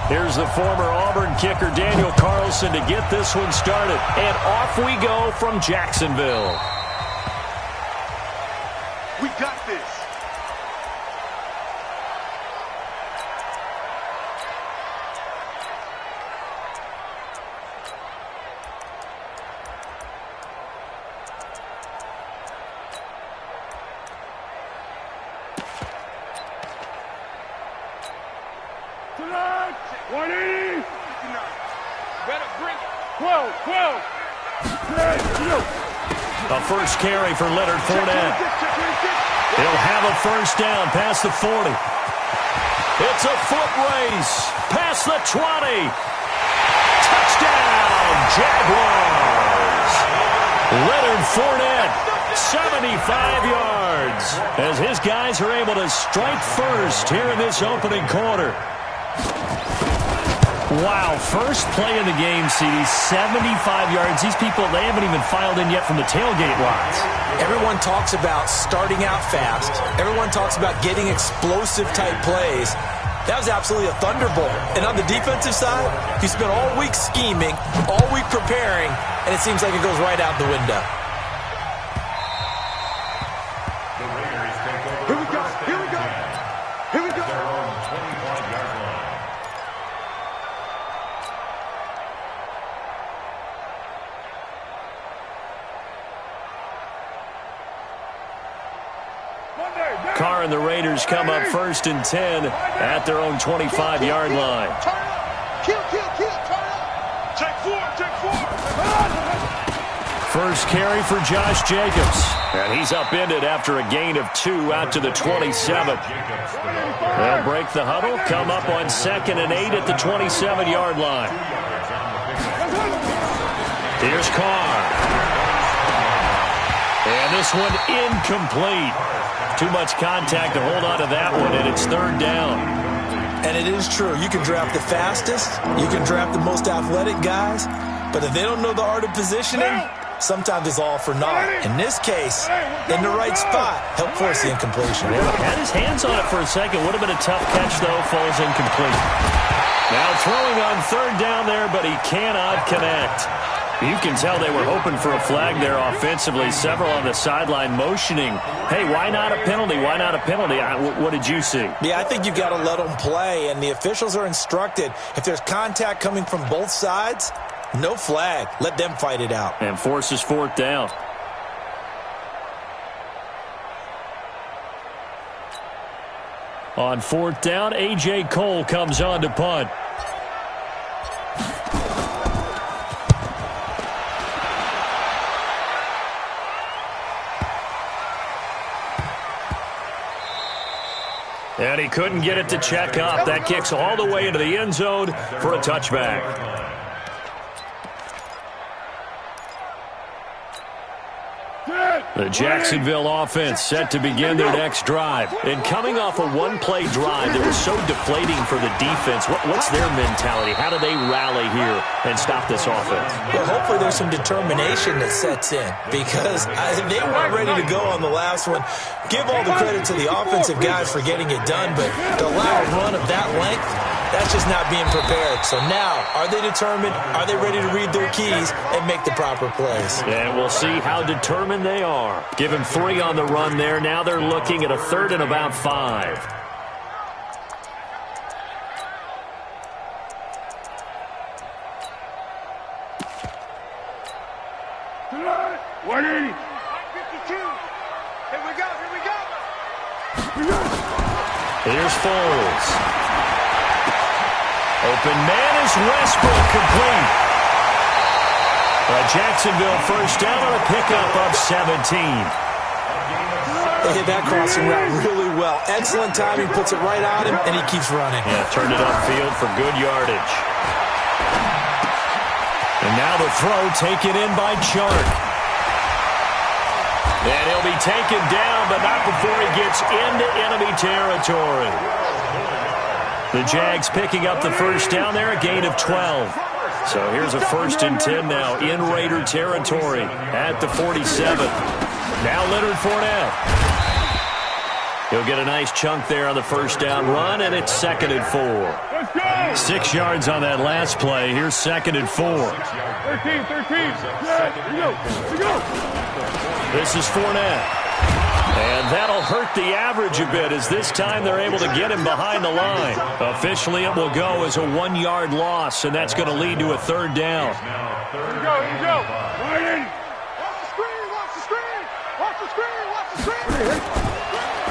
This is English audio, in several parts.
Here's the former Auburn kicker Daniel Carlson to get this one started. And off we go from Jacksonville. We got this. A first carry for Leonard Fournette. He'll have a first down past the 40. It's a foot race past the 20. Touchdown, Jaguars. Leonard Fournette, 75 yards, as his guys are able to strike first here in this opening quarter. Wow, first play of the game, CD, 75 yards. These people, they haven't even filed in yet from the tailgate lines. Everyone talks about starting out fast. Everyone talks about getting explosive-type plays. That was absolutely a thunderbolt. And on the defensive side, you spent all week scheming, all week preparing, and it seems like it goes right out the window. Here we go. Here we go. Here we go. Carr and the Raiders come up 1st and 10 at their own 25-yard line. Kill. Take four. First carry for Josh Jacobs. And he's upended after a gain of 2 out to the 27. They'll break the huddle, come up on 2nd and 8 at the 27-yard line. Here's Carr. And this one incomplete. Too much contact to hold on to that one, and it's 3rd down. And it is true. You can draft the fastest. You can draft the most athletic guys. But if they don't know the art of positioning, sometimes it's all for naught. In this case, in the right spot, help force the incompletion. Yeah, had his hands on it for a second. Would have been a tough catch, though. Falls incomplete. Now throwing on 3rd down there, but he cannot connect. You can tell they were hoping for a flag there offensively. Several on the sideline motioning, hey, why not a penalty? Why not a penalty? What did you see? Yeah, I think you've got to let them play, and the officials are instructed. If there's contact coming from both sides, no flag. Let them fight it out. And forces 4th down. On 4th down, A.J. Cole comes on to punt. And he couldn't get it to check up. That kicks all the way into the end zone for a touchback. The Jacksonville offense set to begin their next drive. And coming off a one-play drive that was so deflating for the defense, what's their mentality? How do they rally here and stop this offense? Well, hopefully there's some determination that sets in, because they weren't ready to go on the last one. Give all the credit to the offensive guys for getting it done, but to allow a run of that length, that's just not being prepared. So now, are they determined? Are they ready to read their keys and make the proper plays? And we'll see how determined they are. Give him 3 on the run there. Now they're looking at a 3rd and about 5. Here's Foles. Open man is Westbrook, complete. Jacksonville first down on a pickup of 17. They hit that crossing route really well. Excellent timing, puts it right on him, and he keeps running. Yeah, turned it upfield for good yardage. And now the throw taken in by Chark. And he'll be taken down, but not before he gets into enemy territory. The Jags picking up the first down there, a gain of 12. So here's a 1st and 10 now in Raider territory at the 47. Now Leonard Fournette. He'll get a nice chunk there on the first down run, and it's 2nd and 4. 6 yards on that last play. Here's 2nd and 4. 13. Here we go. This is Fournette. And that'll hurt the average a bit as this time they're able to get him behind the line. Officially, it will go as a 1-yard loss, and that's going to lead to a 3rd down. Here we go. Watch the screen.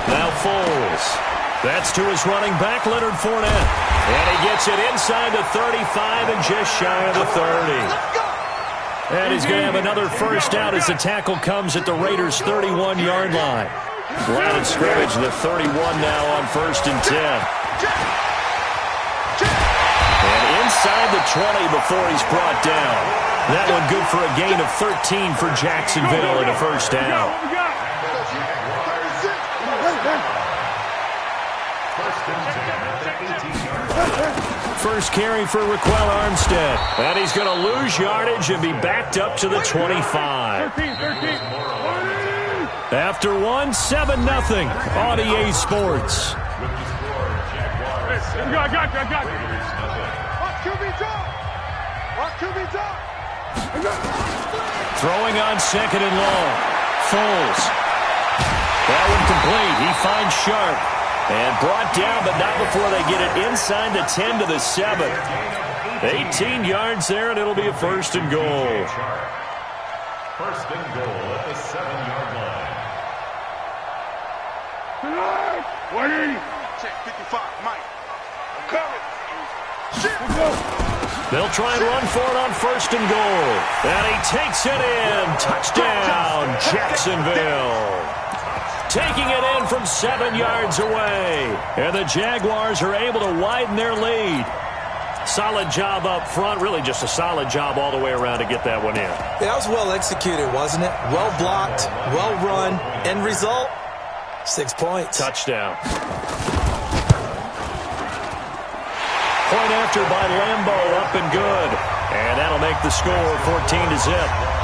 Now Foles. That's to his running back, Leonard Fournette. And he gets it inside the 35 and just shy of the 30. And he's going to have another first down as the tackle comes at the Raiders' 31-yard line. Line of scrimmage, the 31 now on 1st and 10. And inside the 20 before he's brought down. That one good for a gain of 13 for Jacksonville and a first down. First carry for Raquel Armstead. And he's going to lose yardage and be backed up to the 25. After 1, 7-0 on EA Sports. I got you. Watch QB drop. Throwing on 2nd and long. Foles. That one complete. He finds Sharp. And brought down, but not before they get it inside the 10 to the 7. 18 yards there, and it'll be a 1st and goal. 1st and goal at the 7-yard line. 180. Check 55, Mike. I'm coming. Shit. They'll try and run for it on 1st and goal. And he takes it in. Touchdown, Jacksonville. Taking it in from 7 yards away. And the Jaguars are able to widen their lead. Solid job up front. Really just a solid job all the way around to get that one in. That was well executed, wasn't it? Well blocked, well run. End result, 6 points. Touchdown. Point after by Lambo, up and good. And that'll make the score 14-0.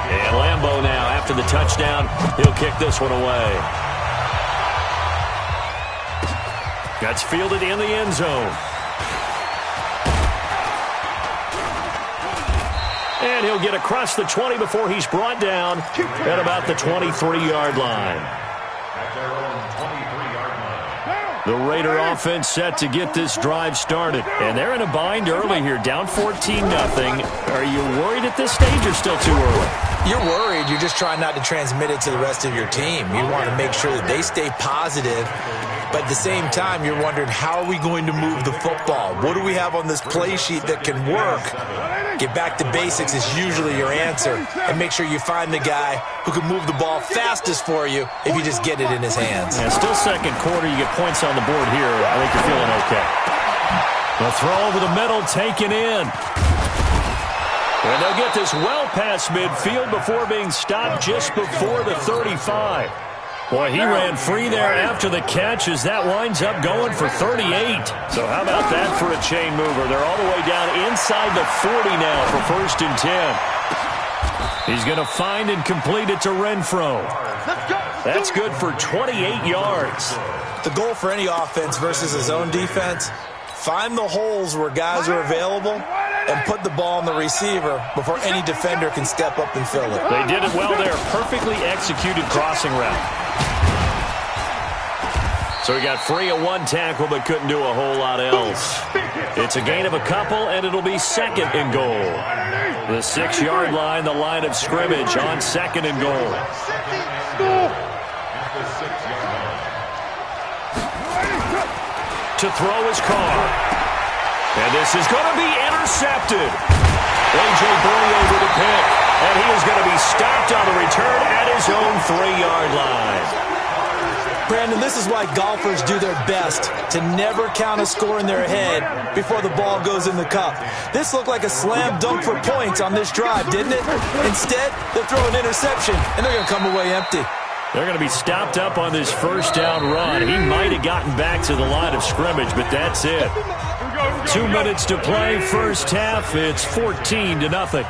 And Lambo now, after the touchdown, he'll kick this one away. That's fielded in the end zone. And he'll get across the 20 before he's brought down at about the 23-yard line. The Raider offense set to get this drive started. And they're in a bind early here, down 14-0. Are you worried at this stage or still too early? You're worried. You're just trying not to transmit it to the rest of your team. You want to make sure that they stay positive. But at the same time, you're wondering, how are we going to move the football? What do we have on this play sheet that can work? Get back to basics is usually your answer. And make sure you find the guy who can move the ball fastest for you if you just get it in his hands. Yeah, still second quarter. You get points on the board here. I think you're feeling okay. The throw over the middle, taken in. And they'll get this well past midfield before being stopped just before the 35. Boy, he ran free there after the catch as that winds up going for 38. So how about that for a chain mover? They're all the way down inside the 40 now for 1st and 10. He's going to find and complete it to Renfro. That's good for 28 yards. The goal for any offense versus his own defense, find the holes where guys are available and put the ball on the receiver before any defender can step up and fill it. They did it well there. Perfectly executed crossing route. So he got free of one tackle but couldn't do a whole lot else. It's a gain of a couple, and it'll be 2nd and goal. The 6-yard line, the line of scrimmage on 2nd and goal. To throw his car. And this is going to be intercepted. A.J. Boye with a pick. And he is going to be stopped on the return at his own 3-yard line. Brandon, this is why golfers do their best to never count a score in their head before the ball goes in the cup. This looked like a slam dunk for points on this drive, didn't it? Instead, they'll throw an interception, and they're going to come away empty. They're going to be stopped up on this first down run. He might have gotten back to the line of scrimmage, but that's it. 2 minutes to play, first half. It's 14-0.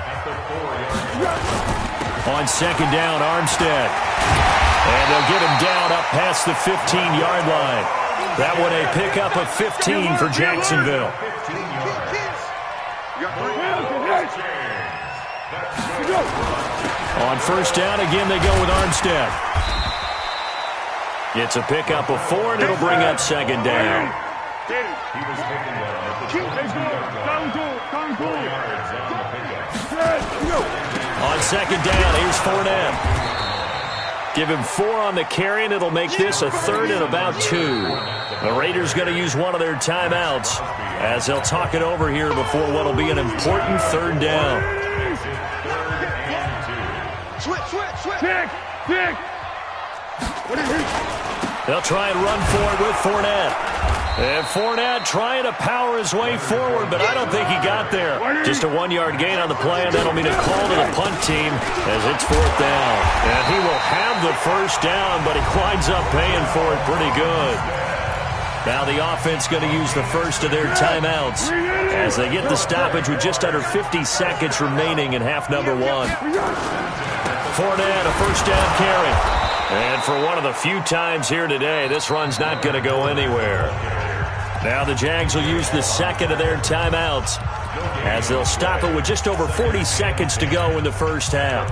On second down, Armstead. And they'll get him down up past the 15-yard line. That one a pickup of 15 for Jacksonville. On first down, again they go with Armstead. It's a pickup of 4, and it'll bring up second down. On second down, here's Fournette. Give him 4 on the carry, and it'll make this a 3rd and about 2. The Raiders going to use one of their timeouts as they'll talk it over here before what will be an important 3rd down. They'll try and run for it with Fournette. And Fournette trying to power his way forward, but I don't think he got there. Just a 1-yard gain on the play, and that'll mean a call to the punt team as it's 4th down. And he will have the first down, but he winds up paying for it pretty good. Now the offense going to use the first of their timeouts as they get the stoppage with just under 50 seconds remaining in half number 1. Fournette, a first down carry. And for one of the few times here today, this run's not going to go anywhere. Now the Jags will use the second of their timeouts as they'll stop it with just over 40 seconds to go in the first half.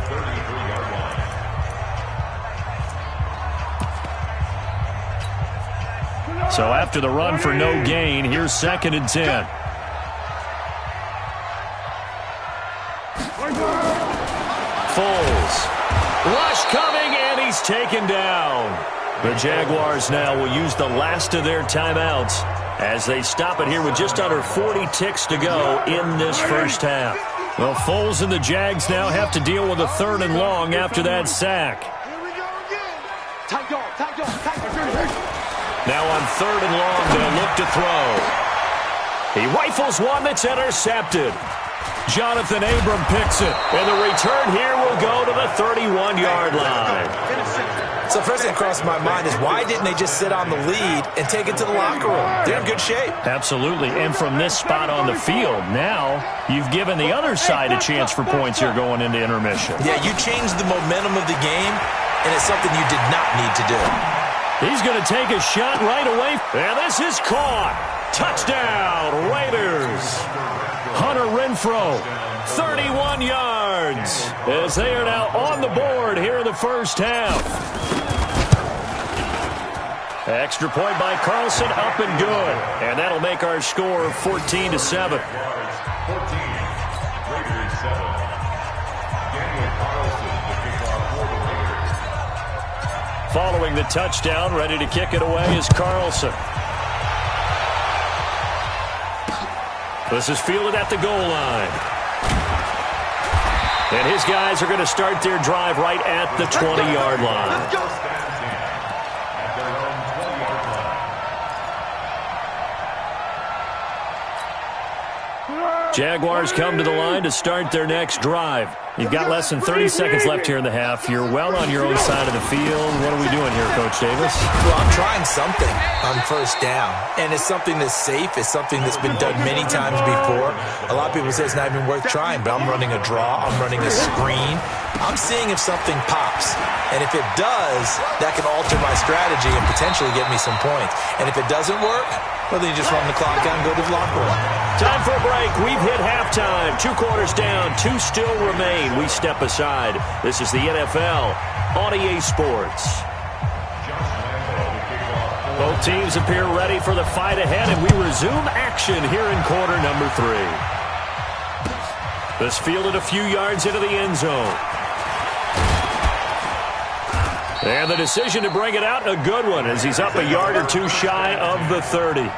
So after the run for no gain, here's 2nd and 10. Foles. Rush coming, and he's taken down. The Jaguars now will use the last of their timeouts as they stop it here with just under 40 ticks to go in this first half. Well, Foles and the Jags now have to deal with a 3rd and long after that sack. Now on 3rd and long, they'll look to throw. He rifles one that's intercepted. Jonathan Abram picks it, and the return here will go to the 31-yard line. So first thing that crossed my mind is why didn't they just sit on the lead and take it to the locker room? They're in good shape. Absolutely, and from this spot on the field, now you've given the other side a chance for points here going into intermission. Yeah, you changed the momentum of the game, and it's something you did not need to do. He's going to take a shot right away, and this is caught. Touchdown, Raiders. Hunter Renfrow, 31 yards, as they are now on the board here in the first half. Extra point by Carlson, up and good. And that'll make our score 14-7. Following the touchdown, ready to kick it away is Carlson. This is fielded at the goal line. And his guys are going to start their drive right at the 20-yard line. Jaguars come to the line to start their next drive. You've got less than 30 seconds left here in the half. You're well on your own side of the field. What are we doing here, Coach Davis? Well, I'm trying something on first down, and it's something that's safe. It's something that's been done many times before. A lot of people say it's not even worth trying, but I'm running a draw. I'm running a screen. I'm seeing if something pops, and if it does, that can alter my strategy and potentially get me some points. And if it doesn't work, well, then you just run the clock out and go to the locker room. Time for a break. We've hit halftime. 2 quarters down, 2 still remain. We step aside. This is the NFL on EA Sports. Both teams appear ready for the fight ahead, and we resume action here in quarter number 3. This fielded a few yards into the end zone. And the decision to bring it out, a good one, as he's up a yard or 2 shy of the 30.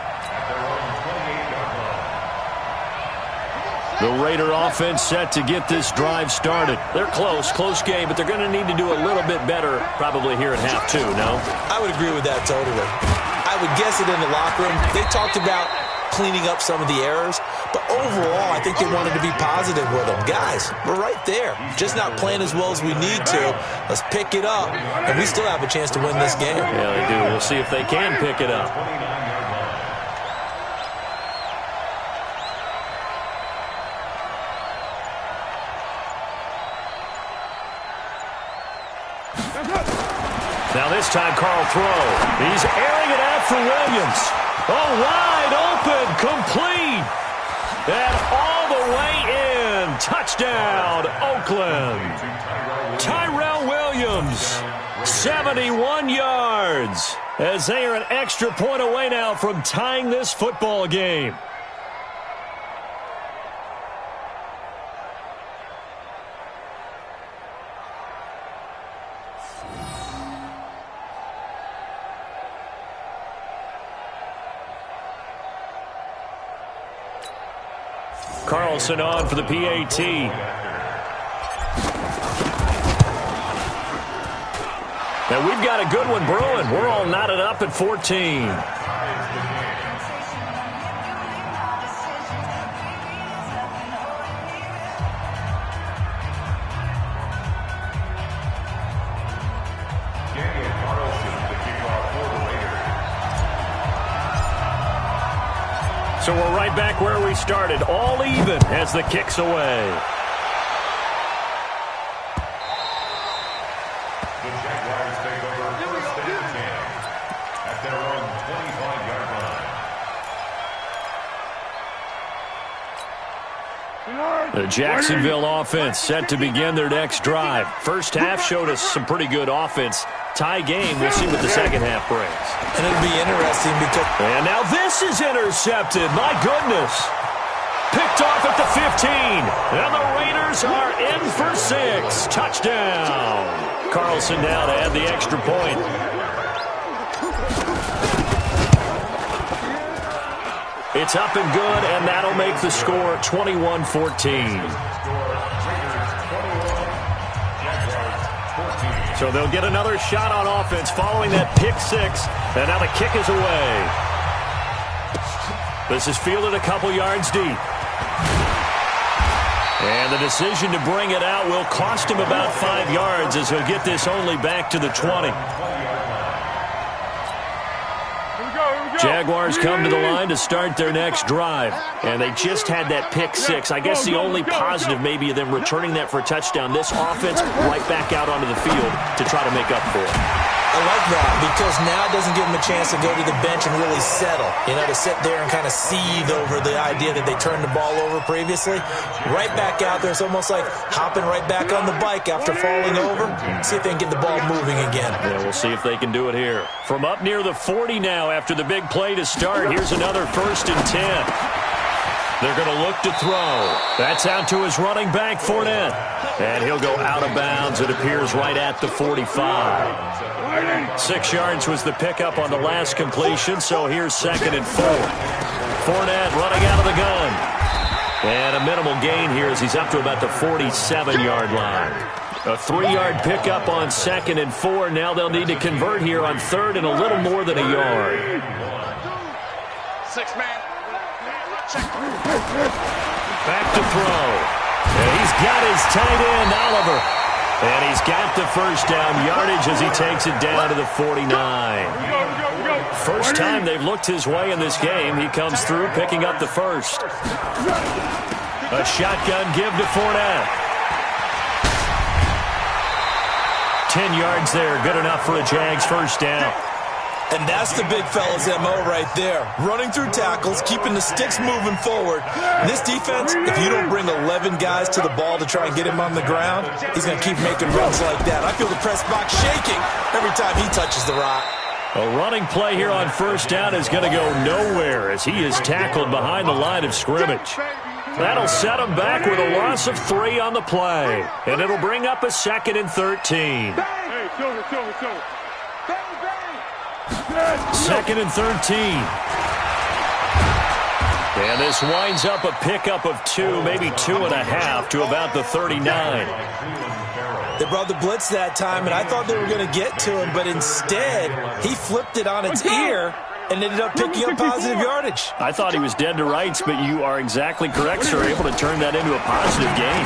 The Raider offense set to get this drive started. They're close game, but they're going to need to do a little bit better probably here at half 2, no? I would agree with that totally. I would guess it in the locker room. They talked about cleaning up some of the errors, but overall, I think they wanted to be positive with them. Guys, we're right there. Just not playing as well as we need to. Let's pick it up, and we still have a chance to win this game. Yeah, they do. We'll see if they can pick it up. This time, Carl throw. He's airing it out for Williams. Oh, wide open, complete. And all the way in. Touchdown, Oakland. Tyrell Williams, 71 yards. As they are an extra point away now from tying this football game. Carlson on for the PAT. Now we've got a good one brewing. We're all knotted up at 14. So we're right back where we started, all even as the kick's away. The Jaguars take over first and 10 at their own 25-yard line. The Jacksonville offense set to begin their next drive. First half showed us some pretty good offense. Tie game, we'll see what the second half brings. And it'll be interesting because... And now this is intercepted. My goodness. Picked off at the 15. And the Raiders are in for 6. Touchdown. Carlson now to add the extra point. It's up and good, and that'll make the score 21-14. So they'll get another shot on offense following that pick six. And now the kick is away. This is fielded a couple yards deep. And the decision to bring it out will cost him about 5 yards as he'll get this only back to the 20. Jaguars come to the line to start their next drive. And they just had that pick six. I guess the only positive maybe of them returning that for a touchdown. This offense right back out onto the field to try to make up for it. I like that because now it doesn't give them a chance to go to the bench and really settle. You know, to sit there and kind of seethe over the idea that they turned the ball over previously. Right back out there. It's almost like hopping right back on the bike after falling over. See if they can get the ball moving again. Yeah, we'll see if they can do it here. From up near the 40 now after the big play to start. Here's another 1st and 10. They're going to look to throw. That's out to his running back, Fournette. And he'll go out of bounds, it appears, right at the 45. 6 yards was the pickup on the last completion, so here's 2nd and 4. Fournette running out of the gun. And a minimal gain here as he's up to about the 47-yard line. A 3-yard pickup on 2nd and 4. Now they'll need to convert here on 3rd and a little more than a yard. 6-man. Back to throw. And he's got his tight end, Oliver. And he's got the first down yardage as he takes it down to the 49. First time they've looked his way in this game. He comes through picking up the first. A shotgun give to Fournette. 10 yards there. Good enough for a Jags first down. And that's the big fella's MO right there. Running through tackles, keeping the sticks moving forward. This defense, if you don't bring 11 guys to the ball to try and get him on the ground, he's going to keep making runs like that. I feel the press box shaking every time he touches the rock. A running play here on first down is going to go nowhere as he is tackled behind the line of scrimmage. That'll set him back with a loss of 3 on the play. And it'll bring up a 2nd and 13. 2nd and 13. And this winds up a pickup of 2, maybe 2.5 to about the 39. They brought the blitz that time, and I thought they were going to get to him, but instead, he flipped it on its ear and ended up picking up positive yardage. I thought he was dead to rights, but you are exactly correct, sir. Able to turn that into a positive gain.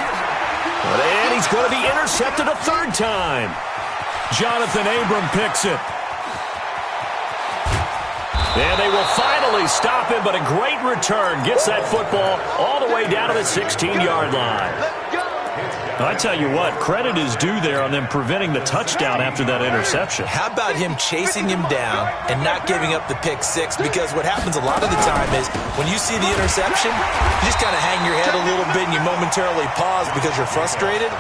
And he's going to be intercepted a 3rd time. Jonathan Abram picks it. And they will finally stop him, but a great return. Gets that football all the way down to the 16-yard line. I tell you what, credit is due there on them preventing the touchdown after that interception. How about him chasing him down and not giving up the pick six? Because what happens a lot of the time is when you see the interception, you just kind of hang your head a little bit and you momentarily pause because you're frustrated.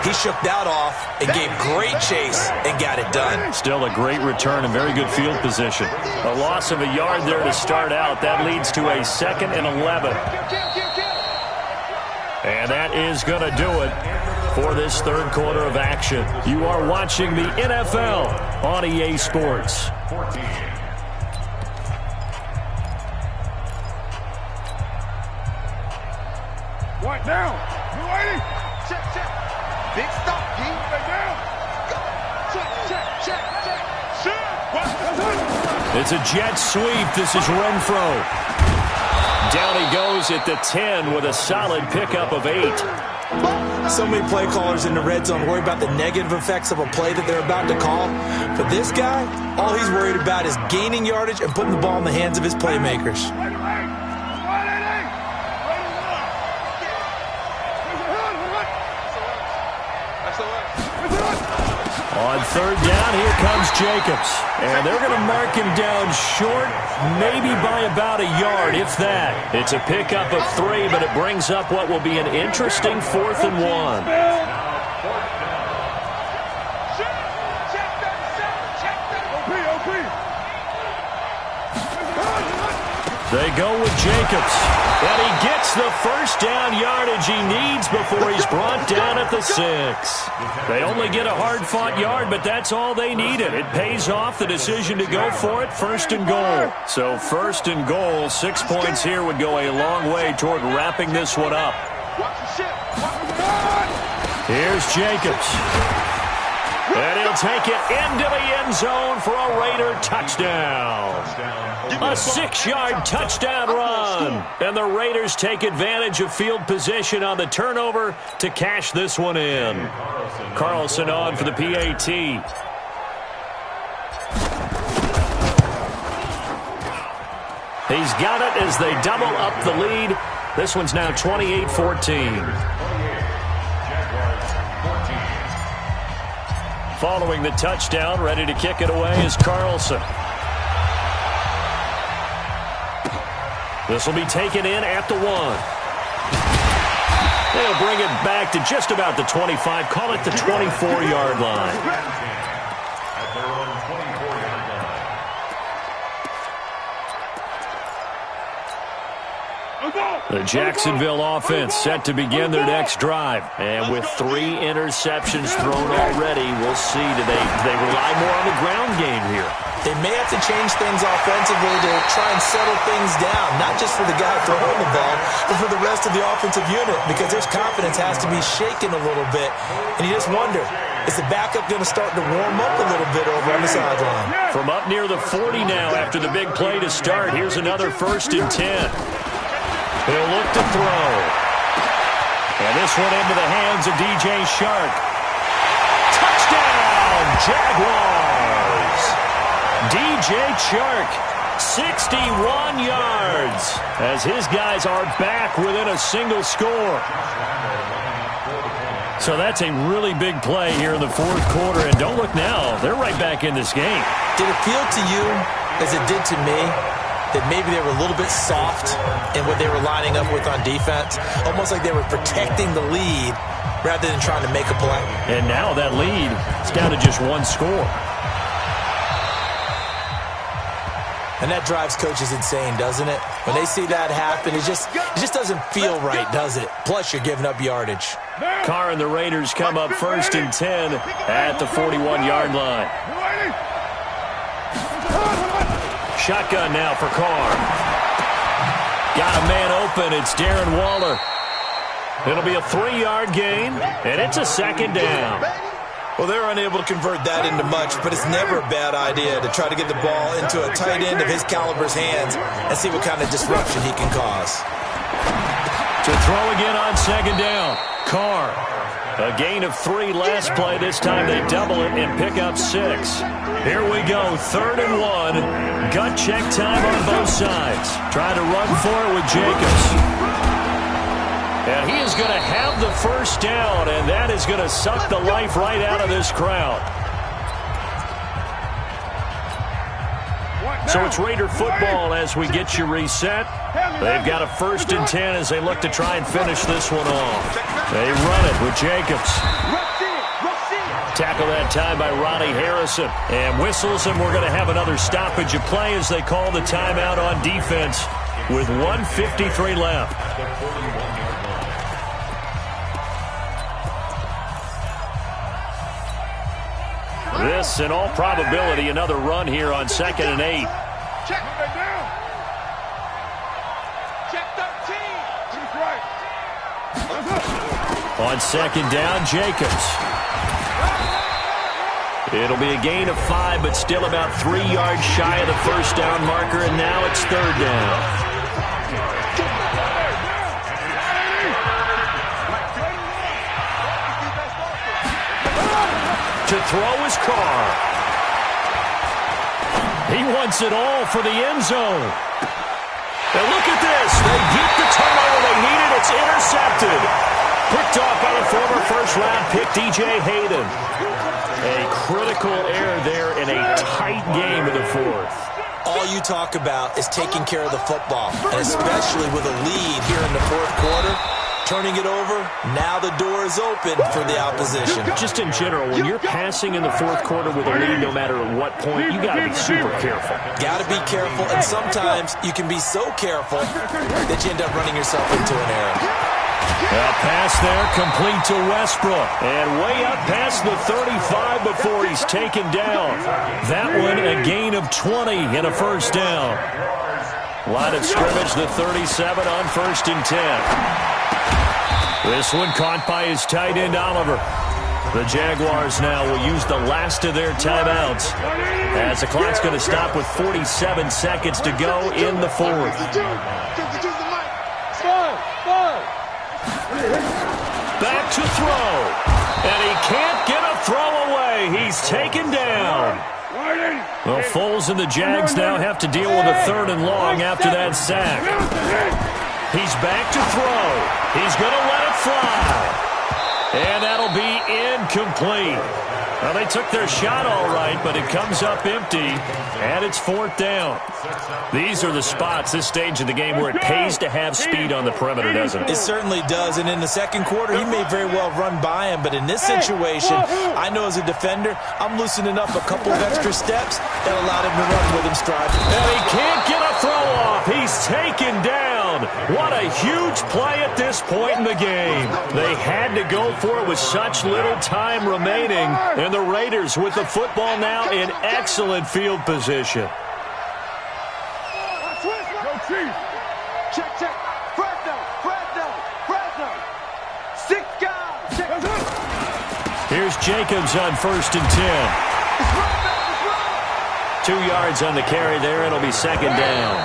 He shook that off and gave great chase and got it done. Still a great return and very good field position. A loss of a yard there to start out. That leads to a 2nd and 11. And that is going to do it for this third quarter of action. You are watching the NFL on EA Sports. Right down. You ready? Check, check. Big stop, G. Right down. Go. Check, check, check, check. Shit. It's a jet sweep. This is Renfro. Down he goes at the 10 with a solid pickup of 8. So many play callers in the red zone worry about the negative effects of a play that they're about to call. But this guy, all he's worried about is gaining yardage and putting the ball in the hands of his playmakers. On third down, here comes Jacobs. And they're going to mark him down short, maybe by about a yard, if that. It's a pickup of 3, but it brings up what will be an interesting 4th and 1. They go with Jacobs. And he gets the first down yardage he needs before he's brought down at the 6. They only get a hard-fought yard, but that's all they needed. It pays off the decision to go for it, 1st and goal. So 1st and goal, 6 points here would go a long way toward wrapping this one up. Here's Jacobs. And he'll take it into the end zone for a Raider touchdown. A 6-yard touchdown run. And the Raiders take advantage of field position on the turnover to cash this one in. Carlson on for the PAT. He's got it as they double up the lead. This one's now 28-14. Following the touchdown, ready to kick it away is Carlson. This will be taken in at the 1. They'll bring it back to just about the 25. Call it the 24-yard line. At their own 24-yard line. The Jacksonville offense set to begin their next drive. And with 3 interceptions thrown already, we'll see. Do they rely more on the ground game here? They may have to change things offensively to try and settle things down, not just for the guy throwing the ball, but for the rest of the offensive unit, because their confidence has to be shaken a little bit. And you just wonder, is the backup going to start to warm up a little bit over on the sideline? From up near the 40 now after the big play to start, here's another 1st and 10. He'll look to throw. And this one into the hands of DJ Shark. Touchdown, Jaguars! DJ Chark, 61 yards, as his guys are back within a single score. So that's a really big play here in the 4th quarter. And don't look now, they're right back in this game. Did it feel to you, as it did to me, that maybe they were a little bit soft in what they were lining up with on defense? Almost like they were protecting the lead rather than trying to make a play. And now that lead is down to just 1 score. And that drives coaches insane, doesn't it? When they see that happen, it just doesn't feel right, does it? Plus, you're giving up yardage. Carr and the Raiders come up 1st and 10 at the 41-yard line. Shotgun now for Carr. Got a man open. It's Darren Waller. It'll be a 3-yard gain, and it's a 2nd down. Well, they're unable to convert that into much, but it's never a bad idea to try to get the ball into a tight end of his caliber's hands and see what kind of disruption he can cause. To throw again on 2nd down. Carr. A gain of 3 last play. This time they double it and pick up 6. Here we go, 3rd and 1. Gut check time on both sides. Trying to run for it with Jacobs. And he is going to have the first down, and that is going to suck the life right out of this crowd. So it's Raider football as we get you reset. They've got a 1st and 10 as they look to try and finish this one off. They run it with Jacobs. Tackle that time by Ronnie Harrison. And whistles, and we're going to have another stoppage of play as they call the timeout on defense with 1:53 left. This, in all probability, another run here on 2nd and 8. Check it down. Check 13. He's right. On 2nd down, Jacobs. It'll be a gain of 5, but still about 3 yards shy of the first down marker, and now it's 3rd down. To throw his car. He wants it all for the end zone. And look at this. They get the turnover they needed. It's intercepted. Picked off by the former first-round pick, DJ Hayden. A critical error there in a tight game in the 4th. All you talk about is taking care of the football, and especially with a lead here in the 4th quarter. Turning it over, now the door is open for the opposition. Just in general, when you're passing in the 4th quarter with a lead, no matter at what point, you got to be super careful. Got to be careful, and sometimes you can be so careful that you end up running yourself into an error. A pass there complete to Westbrook. And way up past the 35 before he's taken down. That one a gain of 20 and a first down. Line of scrimmage, the 37 on 1st and 10. This one caught by his tight end, Oliver. The Jaguars now will use the last of their timeouts as the clock's going to stop with 47 seconds to go in the 4th. Back to throw. And he can't get a throw away. He's taken down. Well, Foles and the Jags now have to deal with a 3rd and long after that sack. He's back to throw. He's going to let it fly. And that'll be incomplete. Well, they took their shot all right, but it comes up empty, and it's 4th down. These are the spots, this stage of the game, where it pays to have speed on the perimeter, doesn't it? It certainly does, and in the 2nd quarter, he may very well run by him, but in this situation, I know as a defender, I'm loosening up a couple of extra steps that allowed him to run with him stride. And he can't get a throw off. He's taken down. What a huge play at this point in the game. They had to go for it with such little time remaining, and the Raiders with the football now in excellent field position. Check, check. Fresno. 6 guys. Here's Jacobs on 1st and 10. 2 yards on the carry there. It'll be 2nd down.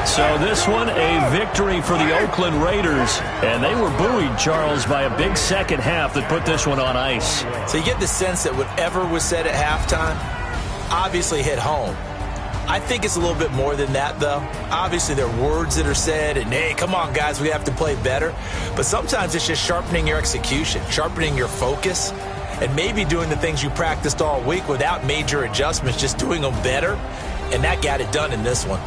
So this one, a victory for the Oakland Raiders. And they were buoyed, Charles, by a big second half that put this one on ice. So you get the sense that whatever was said at halftime obviously hit home. I think it's a little bit more than that, though. Obviously, there are words that are said, and, hey, come on, guys, we have to play better. But sometimes it's just sharpening your execution, sharpening your focus, and maybe doing the things you practiced all week without major adjustments, just doing them better. And that got it done in this one.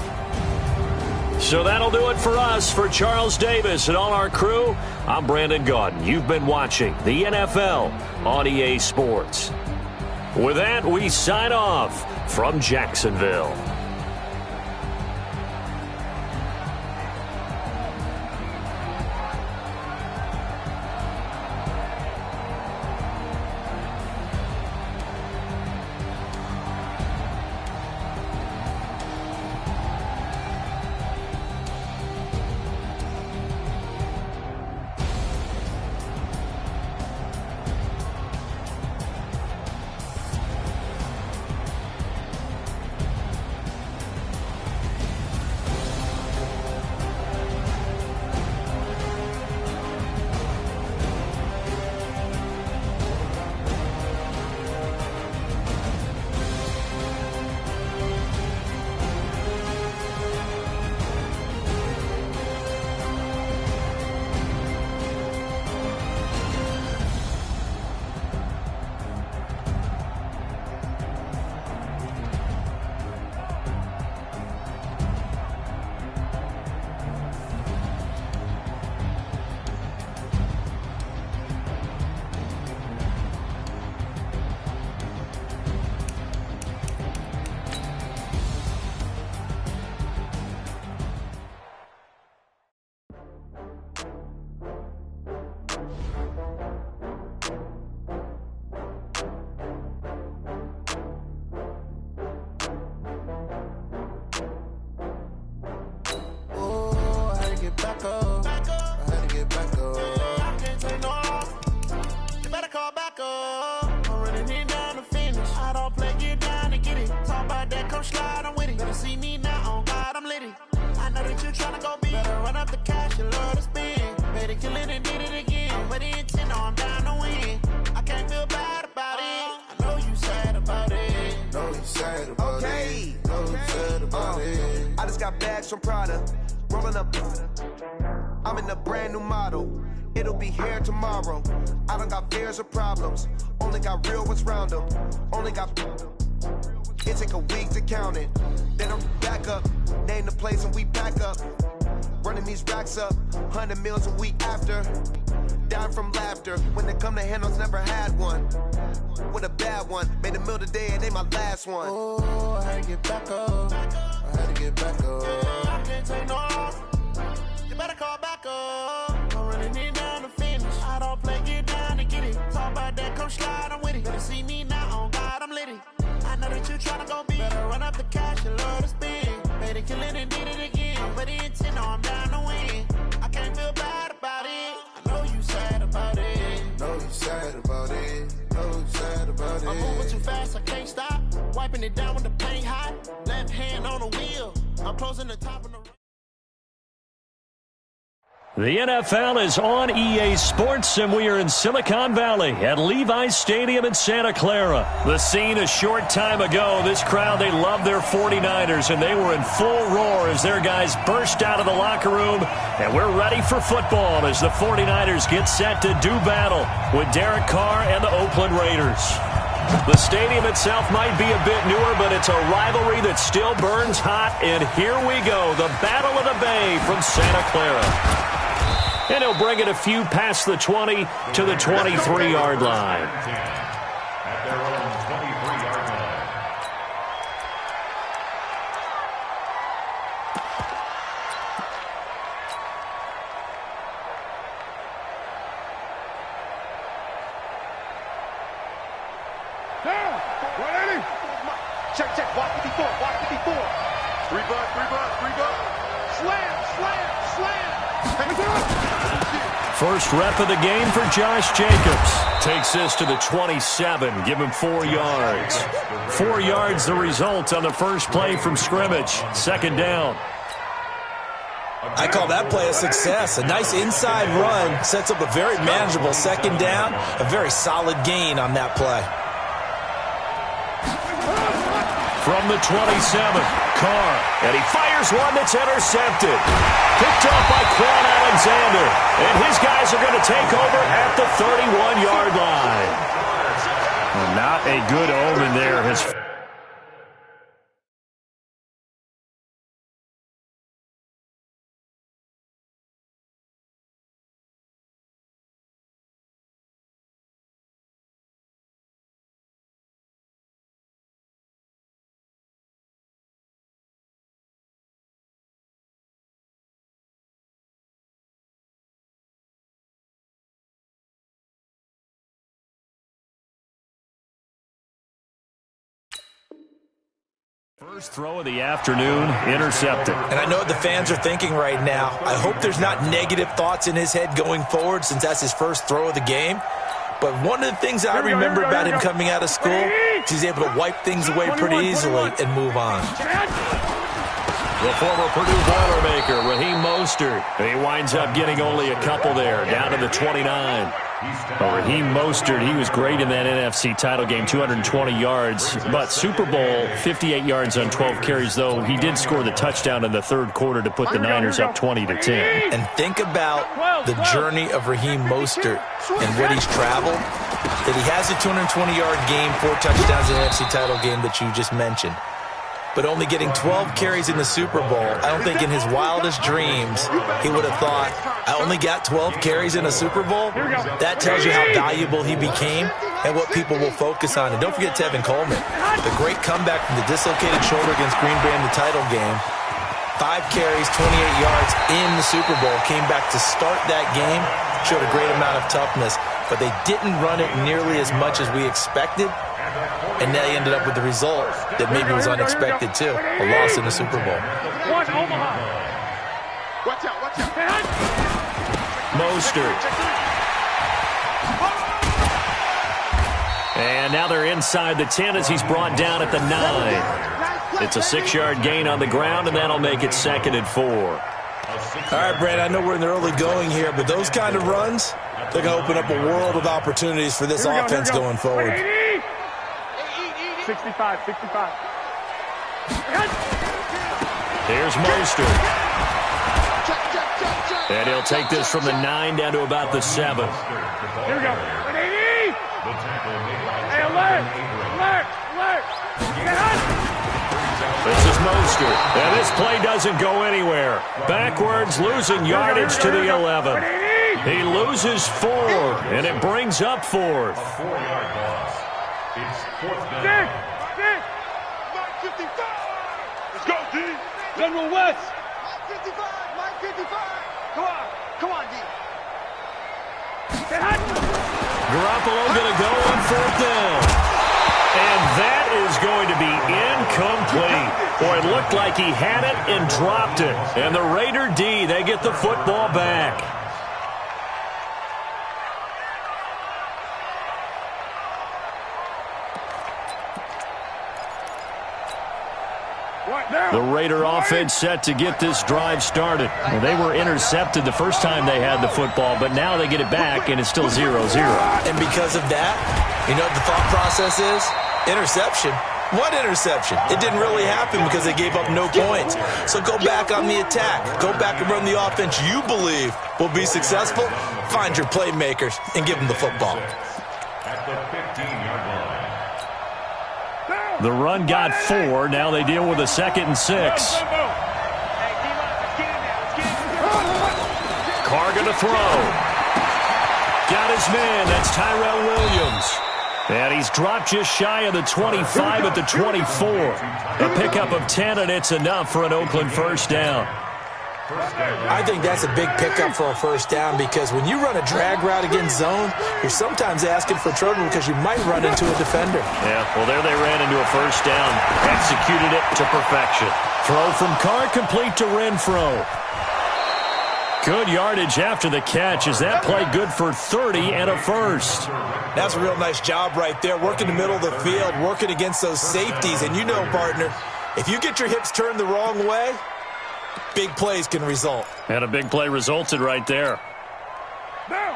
So that'll do it for us. For Charles Davis and all our crew, I'm Brandon Gaudin. You've been watching the NFL on EA Sports. With that, we sign off from Jacksonville. sad about it. No sad about it. I just got bags from Prada, rolling up. I'm in a brand new model. It'll be here tomorrow. I don't got fears or problems. Only got real ones round them. Only got. It take a week to count it. Then I'm back up. Name the place and we pack up. Running these racks up. 100 meals a week after. Down from laughter. When they come to handles, never had one. With a bad one. Made a meal today and they my last one. Oh, I had to get back up. I had to get back up. I can't take no off. You better call back up. I'm running it down to finish. I don't play, get down to get it. Talk about that, come slide, I'm with it. Better see me now, on God, I'm litty. I know that you tryna go big. Better run up the cash, you love to spend. Made it, kill it, and did it again. But the intent, no, I'm down to win. I can't feel bad about it. I know you sad about it. Know you sad about it. Know you sad about it. I'm moving too fast, I can't stop. Wiping it down with the paint hot. Left hand on the wheel. I'm closing the top of the... The NFL is on EA Sports, and we are in Silicon Valley at Levi's Stadium in Santa Clara. The scene a short time ago, this crowd, they love their 49ers, and they were in full roar as their guys burst out of the locker room, and we're ready for football as the 49ers get set to do battle with Derek Carr and the Oakland Raiders. The stadium itself might be a bit newer, but it's a rivalry that still burns hot, and here we go, the Battle of the Bay from Santa Clara. And he'll bring it a few past the 20 to the 23-yard line. At their own 23-yard line. Down. 180. Check. Watch 54. Watch 54. 3 bucks. Slam. Take it up. First rep of the game for Josh Jacobs. Takes this to the 27. Give him 4 yards. 4 yards the result on the first play from scrimmage. Second down. I call that play a success. A nice inside run sets up a very manageable second down. A very solid gain on that play. From the 27, Carr, and he fires one that's intercepted. Picked off by Quan Alexander, and his guys are going to take over at the 31-yard line. Well, not a good omen there. First throw of the afternoon, intercepted. And I know what the fans are thinking right now. I hope there's not negative thoughts in his head going forward since that's his first throw of the game. But one of the things I remember about him coming out of school is he's able to wipe things away pretty easily and move on. The former Purdue Boilermaker, Raheem Mostert. He winds up getting only a couple there, down to the 29. Raheem Mostert, he was great in that NFC title game, 220 yards. But Super Bowl, 58 yards on 12 carries, though he did score the touchdown in the third quarter to put the Niners up 20-10. And think about the journey of Raheem Mostert and what he's traveled. That he has a 220-yard game, 4 touchdowns in the NFC title game that you just mentioned. But only getting 12 carries in the Super Bowl, I don't think in his wildest dreams he would have thought, I only got 12 carries in a Super Bowl? That tells you how valuable he became and what people will focus on. And don't forget Tevin Coleman, the great comeback from the dislocated shoulder against Green Bay in the title game. 5 carries, 28 yards in the Super Bowl, came back to start that game, showed a great amount of toughness, but they didn't run it nearly as much as we expected. And they ended up with the result that maybe was unexpected, too. A loss in the Super Bowl. Watch out. Mostert. And now they're inside the 10 as he's brought down at the 9. It's a 6-yard gain on the ground, and that'll make it 2nd and 4. All right, Brad, I know we're in the early going here, but those kind of runs, they're going to open up a world of opportunities for this offense going forward. 65, 65. Here's Mostert. And he'll take this from the 9 down to about the 7. Here we go. 180. Hey, alert. This is Mostert. And this play doesn't go anywhere. Backwards, losing yardage to the 11. He loses 4, and it brings up 4th. A 4-yard loss. It's 4th down. 55. Let's go, D. General West. 55. Come on, D. Garoppolo going to go on 4th down. And that is going to be incomplete. Boy, it looked like he had it and dropped it. And the Raider D, they get the football back. The Raider offense set to get this drive started. Well, they were intercepted the first time they had the football, but now they get it back, and it's still 0-0. And because of that, you know what the thought process is? Interception. What interception? It didn't really happen because they gave up no points. So go back on the attack. Go back and run the offense you believe will be successful. Find your playmakers and give them the football. At the 15-yard line. The run got 4. Now they deal with a 2nd and 6. Carr going to throw. Got his man. That's Tyrell Williams. And he's dropped just shy of the 25 at the 24. A pickup of 10, and it's enough for an Oakland first down. I think that's a big pickup for a first down because when you run a drag route against zone, you're sometimes asking for trouble because you might run into a defender. Yeah, well, there they ran into a first down. Executed it to perfection. Throw from Carr complete to Renfro. Good yardage after the catch. Is that play good for 30 and a first? That's a real nice job right there. Working the middle of the field, working against those safeties. And you know, partner, if you get your hips turned the wrong way, big plays can result. And a big play resulted right there.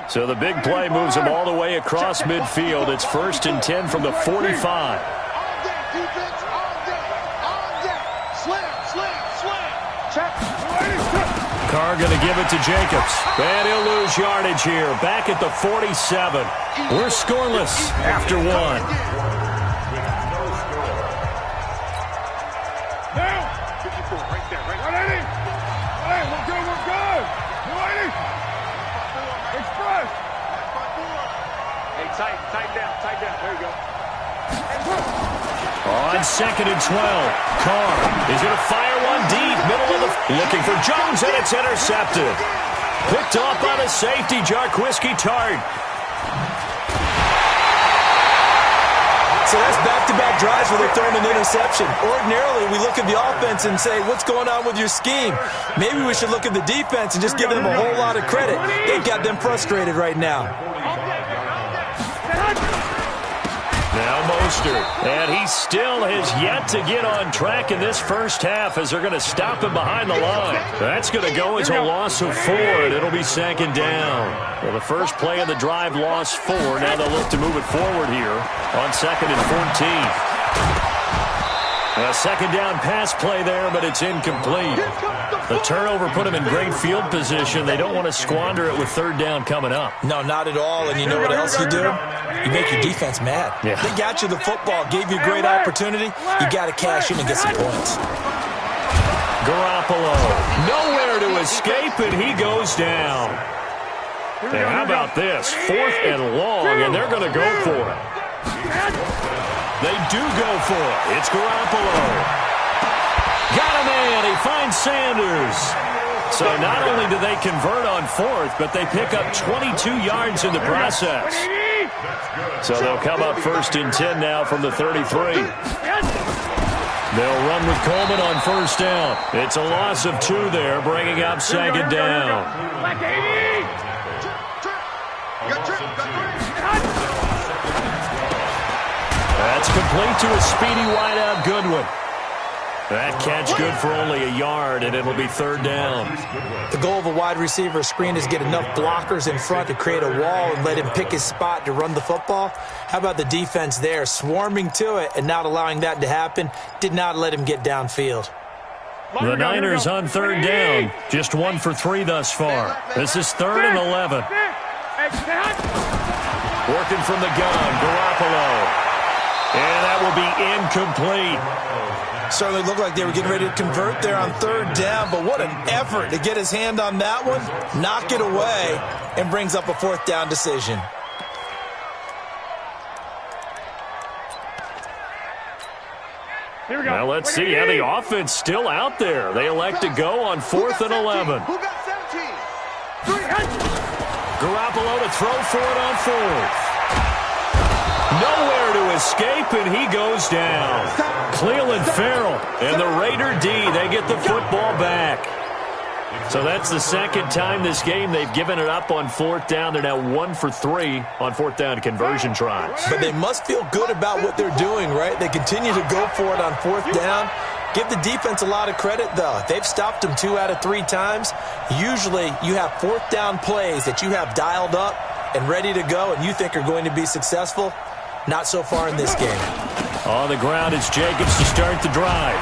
So the big play moves them all the way across midfield. It's 1st and 10 from the 45. Carr going to give it to Jacobs. And he'll lose yardage here. Back at the 47. We're scoreless after 1. Tight down. There you go. On 2nd and 12. Carr is going to fire one deep. Middle of the... Looking for Jones, and it's intercepted. Picked off by the safety, Jarquiski Tart. So that's back-to-back drives where they're throwing an interception. Ordinarily, we look at the offense and say, what's going on with your scheme? Maybe we should look at the defense and just give them a whole lot of credit. They've got them frustrated right now. Now Mostert, and he still has yet to get on track in this first half as they're going to stop him behind the line. That's going to go as a loss of 4, and it'll be 2nd down. Well, the first play of the drive lost 4. Now they'll look to move it forward here on 2nd and 14. A 2nd down pass play there, but it's incomplete. The turnover put them in great field position. They don't want to squander it with 3rd down coming up. No, not at all. And you know what else you do? You make your defense mad. Yeah. They got you the football, gave you a great opportunity. You got to cash in and get some points. Garoppolo, nowhere to escape, and he goes down. And how about this? 4th and long, and they're going to go for it. They do go for it. It's Garoppolo. Got a man. He finds Sanders. So not only do they convert on 4th, but they pick up 22 yards in the process. So they'll come up 1st and 10 now from the 33. They'll run with Coleman on 1st down. It's a loss of 2 there, bringing up 2nd down. That's complete to a speedy wideout Goodwin. That catch good for only a yard, and it'll be third down. The goal of a wide receiver screen is get enough blockers in front to create a wall and let him pick his spot to run the football. How about the defense there, swarming to it and not allowing that to happen? Did not let him get downfield. The Niners on third down. Just 1 for 3 thus far. This is 3rd and 11. Working from the gun, Garoppolo. And that will be incomplete. Certainly looked like they were getting ready to convert there on third down, but what an effort to get his hand on that one, knock it away, and brings up a 4th down decision. Here we go. Now let's see how the offense still out there. They elect to go on 4th and 11. Who got 17? Garoppolo to throw for it on 4th. Nowhere to escape, and he goes down. Cleveland Farrell and the Raider D, they get the football back. So that's the second time this game they've given it up on 4th down. They're now 1 for 3 on 4th down conversion tries. But they must feel good about what they're doing, right? They continue to go for it on 4th down. Give the defense a lot of credit, though. They've stopped them 2 out of 3 times. Usually you have 4th down plays that you have dialed up and ready to go and you think are going to be successful. Not so far in this game. On the ground, it's Jacobs to start the drive.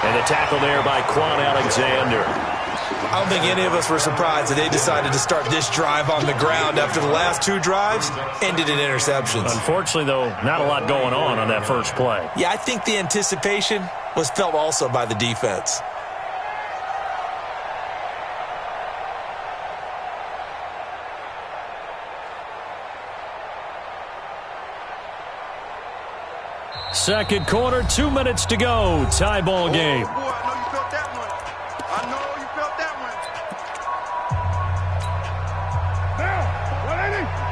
And the tackle there by Quan Alexander. I don't think any of us were surprised that they decided to start this drive on the ground after the last 2 drives ended in interceptions. Unfortunately, though, not a lot going on that first play. Yeah, I think the anticipation was felt also by the defense. Second quarter, 2 minutes to go. Tie ball game. Oh, boy, I know you felt that one. I know you felt that one.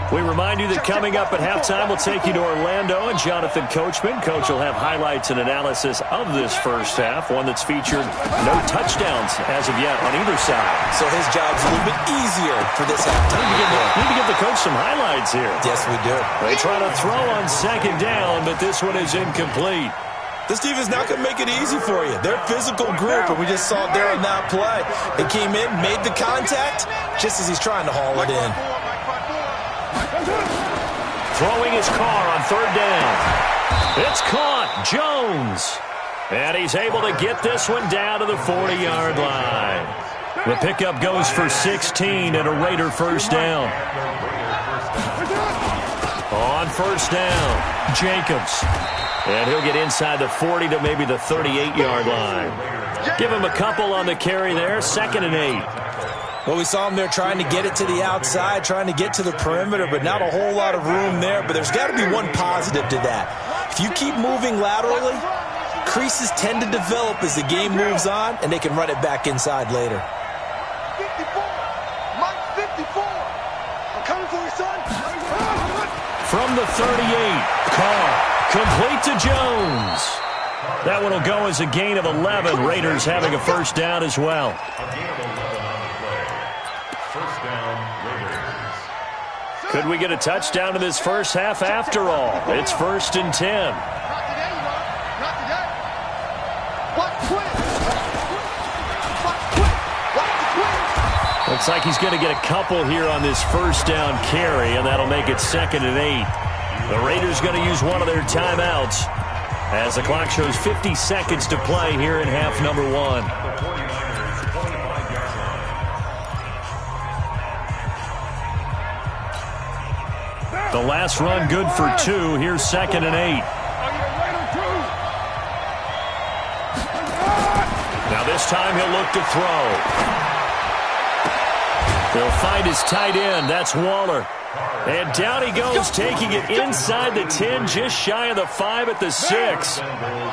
We remind you that coming up at halftime, we'll take you to Orlando and Jonathan Coachman. Coach will have highlights and analysis of this first half, one that's featured no touchdowns as of yet on either side. So his job's a little bit easier for this halftime. Need to give the coach some highlights here. Yes, we do. They try to throw on second down, but this one is incomplete. This defense not going to make it easy for you. They're a physical group, and we just saw it there on that play. They came in, made the contact, just as he's trying to haul it in. Throwing his car on third down. It's caught. Jones. And he's able to get this one down to the 40-yard line. The pickup goes for 16 and a Raider first down. On first down, Jacobs. And he'll get inside the 40 to maybe the 38-yard line. Give him a couple on the carry there. 2nd and 8. Well, we saw him there trying to get it to the outside, trying to get to the perimeter, but not a whole lot of room there. But there's got to be one positive to that. If you keep moving laterally, creases tend to develop as the game moves on, and they can run it back inside later. 54. Mike 54. I'm coming for you, son. From the 38, Carr. Complete to Jones. That one will go as a gain of 11. Raiders having a first down as well. Could we get a touchdown in this first half after all? It's 1st and 10. Not today, you know. Not today. Watch quick. Watch quick. Watch quick. Looks like he's going to get a couple here on this first down carry, and that'll make it 2nd and 8. The Raiders going to use one of their timeouts as the clock shows 50 seconds to play here in half number 1. The last run good for 2. Here's 2nd and 8. Now this time he'll look to throw. He'll find his tight end. That's Waller. And down he goes, taking it inside the 10, just shy of the 5 at the 6.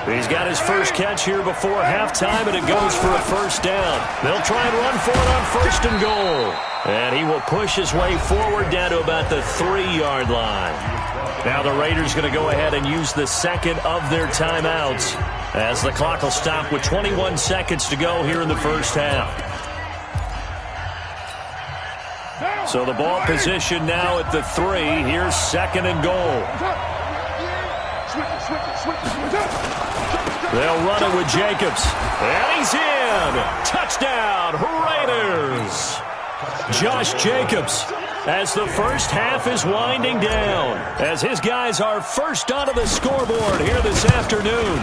He's got his first catch here before halftime, and it goes for a first down. They'll try and run for it on 1st and goal. And he will push his way forward down to about the 3-yard line. Now the Raiders going to go ahead and use the second of their timeouts as the clock will stop with 21 seconds to go here in the first half. So the ball position now at the 3. Here's 2nd and goal. They'll run it with Jacobs. And he's in. Touchdown, Raiders. Josh Jacobs, as the first half is winding down, as his guys are first onto the scoreboard here this afternoon.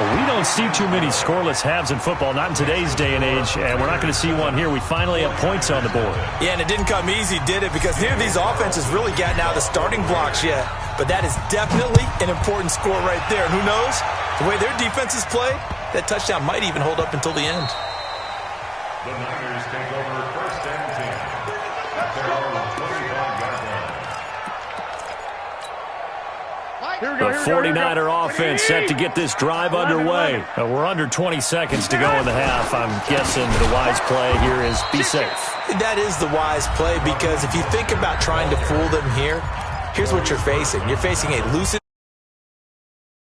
We don't see too many scoreless halves in football, not in today's day and age, and we're not going to see one here. We finally have points on the board. Yeah, and it didn't come easy, did it? Because neither of these offenses really gotten out of the starting blocks yet. But that is definitely an important score right there. And who knows? The way their defenses play, that touchdown might even hold up until the end. The Niners take over first and 10 at their own 25-yard line. The 49er offense set to get this drive underway. We're under 20 seconds to go in the half. I'm guessing the wise play here is be safe. That is the wise play, because if you think about trying to fool them here, here's what you're facing. You're facing a loosened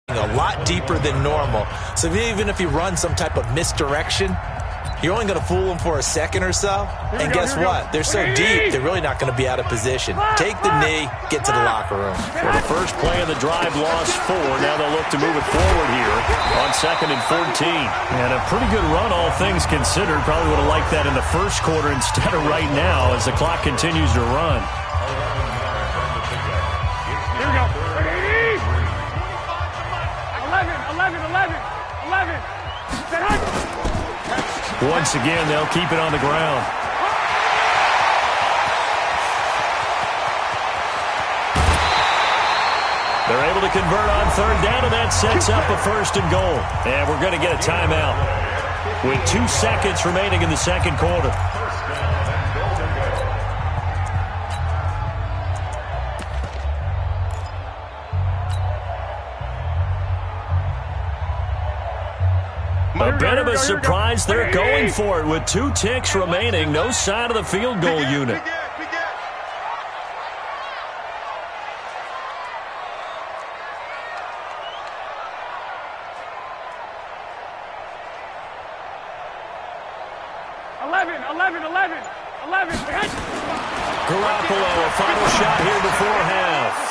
a lot deeper than normal. So even if you run some type of misdirection, you're only going to fool them for a second or so. And guess what? They're so deep, they're really not going to be out of position. Take the knee, get to the locker room. For the first play of the drive, lost 4. Now they'll look to move it forward here on 2nd and 14. And a pretty good run, all things considered. Probably would have liked that in the first quarter instead of right now as the clock continues to run. Here we go. 11. Once again, they'll keep it on the ground. They're able to convert on 3rd down, and that sets up a 1st and goal. And we're going to get a timeout with 2 seconds remaining in the second quarter. A bit of a surprise. They're going for it with 2 ticks remaining. No sign of the field goal unit. Garoppolo, a final shot here before half.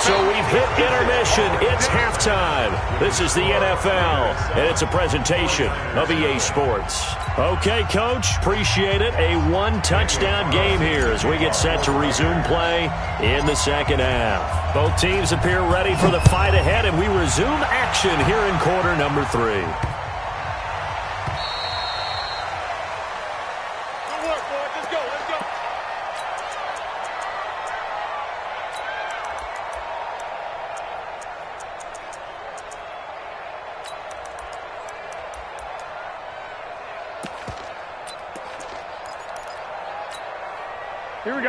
So we've hit intermission. It's halftime. This is the NFL, and it's a presentation of EA Sports. Okay, Coach, appreciate it. A 1-touchdown game here as we get set to resume play in the second half. Both teams appear ready for the fight ahead, and we resume action here in quarter number 3.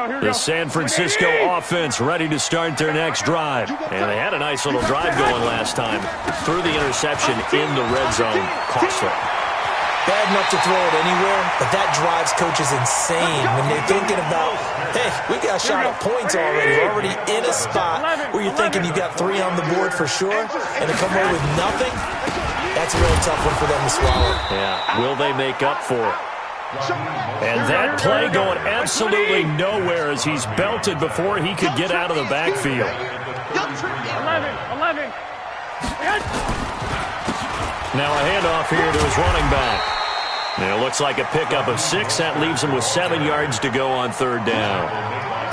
The San Francisco offense ready to start their next drive. And they had a nice little drive going last time. Threw the interception in the red zone. Costly. Bad enough to throw it anywhere, but that drives coaches insane when they're thinking about, hey, we got a shot at points already. We're already in a spot where you're thinking you got 3 on the board for sure, and to come away with nothing, that's a really tough one for them to swallow. Yeah, will they make up for it? And that play going absolutely nowhere as he's belted before he could get out of the backfield. 11. Now a handoff here to his running back. And it looks like a pickup of 6. That leaves him with 7 yards to go on 3rd down.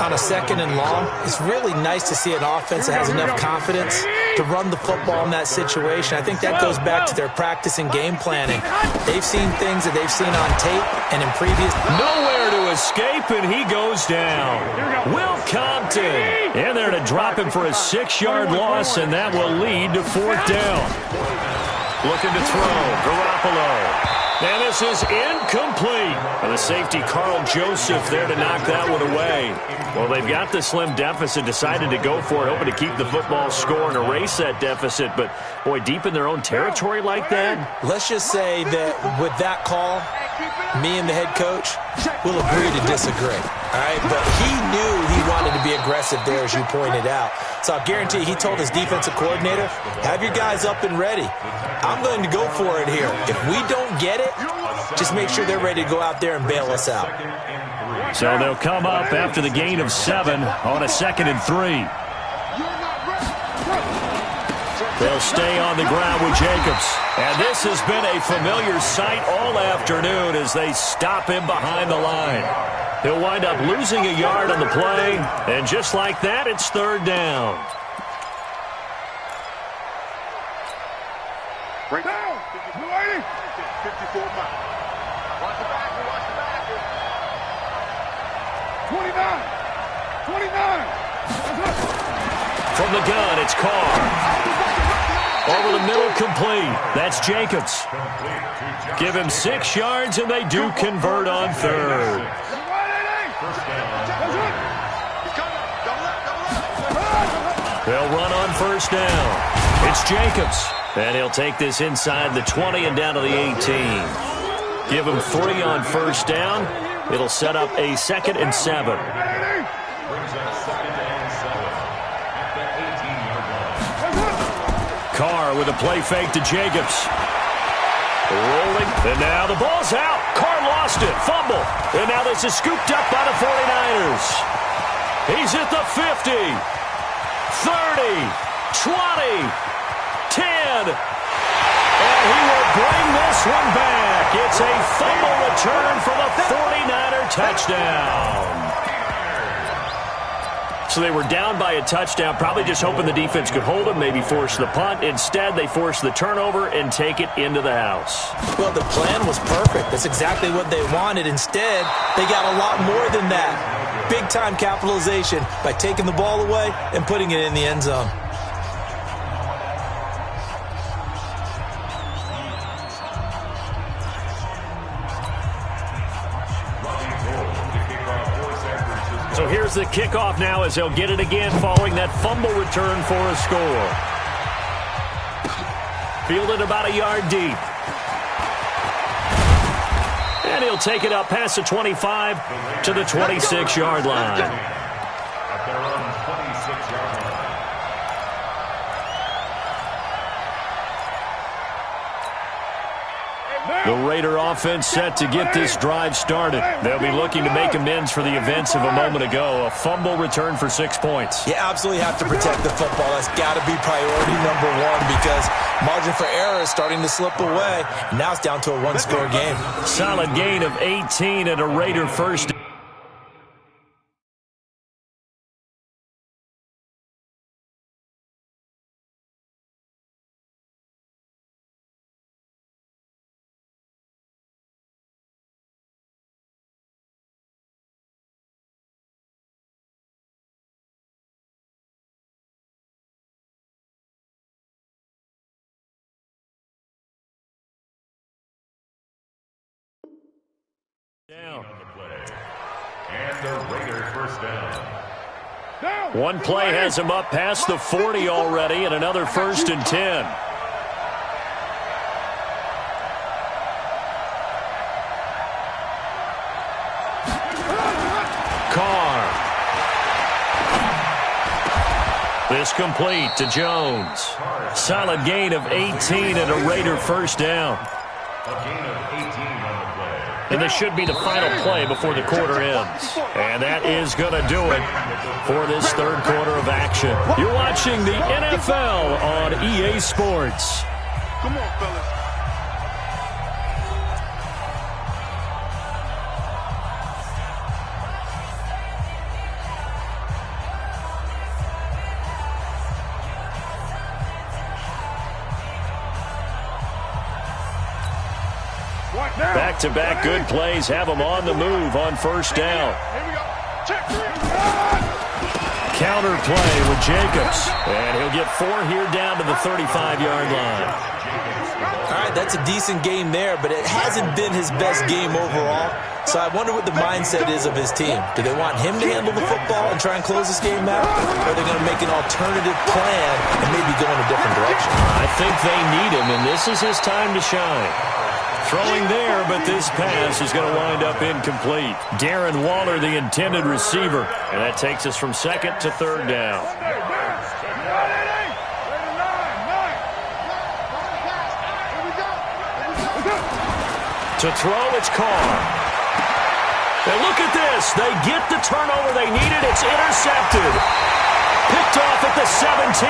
On a 2nd and long, it's really nice to see an offense that has enough confidence to run the football in that situation. I think that goes back to their practice and game planning. They've seen things that they've seen on tape and in previous. Nowhere to escape, and he goes down. Will Compton in there to drop him for a 6-yard loss, and that will lead to 4th down. Looking to throw, Garoppolo. And this is incomplete. And the safety, Carl Joseph, there to knock that one away. Well, they've got the slim deficit, decided to go for it, hoping to keep the football score and erase that deficit. But, boy, deep in their own territory like that? Let's just say that with that call, me and the head coach will agree to disagree. All right, but he knew he wanted to be aggressive there, as you pointed out. So I guarantee he told his defensive coordinator, have your guys up and ready. I'm going to go for it here. If we don't get it, just make sure they're ready to go out there and bail us out. So they'll come up after the gain of 7 on a 2nd and 3. They'll stay on the ground with Jacobs. And this has been a familiar sight all afternoon as they stop him behind the line. He'll wind up losing a yard on the play, and just like that, it's 3rd down. Bring down. 280. 54 miles. Watch the back. Watch the back. 29. 29. From the gun, it's Carr. Over the middle, complete. That's Jacobs. Give him 6 yards, and they do convert on 3rd. They'll run on 1st down. It's Jacobs. And he'll take this inside the 20 and down to the 18. Give him 3 on 1st down. It'll set up a 2nd and 7. Carr with a play fake to Jacobs. Rolling, and now the ball's out. Carr lost it, fumble. And now this is scooped up by the 49ers. He's at the 50, 30, 20, 10. And he will bring this one back. It's a fumble return for the 49er touchdown. So they were down by a touchdown, probably just hoping the defense could hold them, maybe force the punt. Instead, they force the turnover and take it into the house. Well, the plan was perfect. That's exactly what they wanted. Instead, they got a lot more than that. Big-time capitalization by taking the ball away and putting it in the end zone. So here's the kickoff now as they'll get it again following that fumble return for a score. Fielded about a yard deep. And he'll take it up past the 25 to the 26-yard line. At their own 26-yard line. The Raider offense set to get this drive started. They'll be looking to make amends for the events of a moment ago. A fumble return for 6 points. You absolutely have to protect the football. That's got to be priority number 1 because margin for error is starting to slip away. Now it's down to a 1-score game. Solid gain of 18 and a Raider first. Down. And the Raiders first down. One play has him up past the 40 already, and another 1st and 10. Carr. This complete to Jones. Solid gain of 18 and a Raider first down. A gain of 18 on the play. And this should be the final play before the quarter ends. And that is going to do it for this 3rd quarter of action. You're watching the NFL on EA Sports. Come on, fellas. Back-to-back good plays have them on the move on 1st down. Here we go. Check. Counter play with Jacobs. And he'll get 4 here down to the 35-yard line. All right, that's a decent game there, but it hasn't been his best game overall. So I wonder what the mindset is of his team. Do they want him to handle the football and try and close this game out? Or are they going to make an alternative plan and maybe go in a different direction? I think they need him, and this is his time to shine. Throwing there, but this pass is going to wind up incomplete. Darren Waller, the intended receiver. And that takes us from 2nd to 3rd down. To throw, it's Carr. And look at this. They get the turnover they needed. It's intercepted. Picked off at the 17.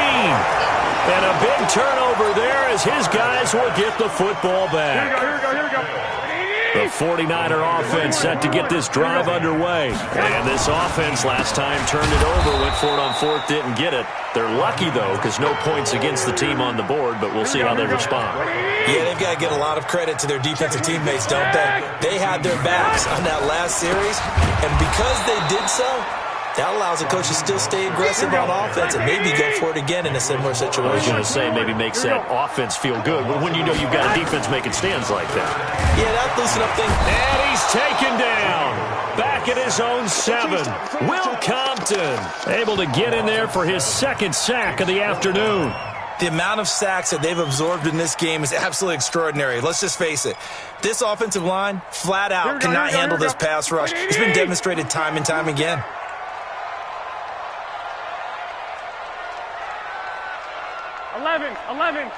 And a big turnover there as his guys will get the football back. Here we go. The 49er offense set to get this drive underway. And this offense last time turned it over, went for it on fourth, didn't get it. They're lucky, though, because no points against the team on the board, but we'll see how they respond. Yeah, they've got to get a lot of credit to their defensive teammates, don't they? They had their backs on that last series, and because they did so, that allows the coach to still stay aggressive on offense and maybe go for it again in a similar situation. I was going to say maybe makes that offense feel good when you know you've got a defense making stands like that. Yeah, that loosen up thing. And he's taken down. Back at his own 7. Will Compton able to get in there for his second sack of the afternoon. The amount of sacks that they've absorbed in this game is absolutely extraordinary. Let's just face it. This offensive line, flat out, cannot handle this pass rush. It's been demonstrated time and time again. 11.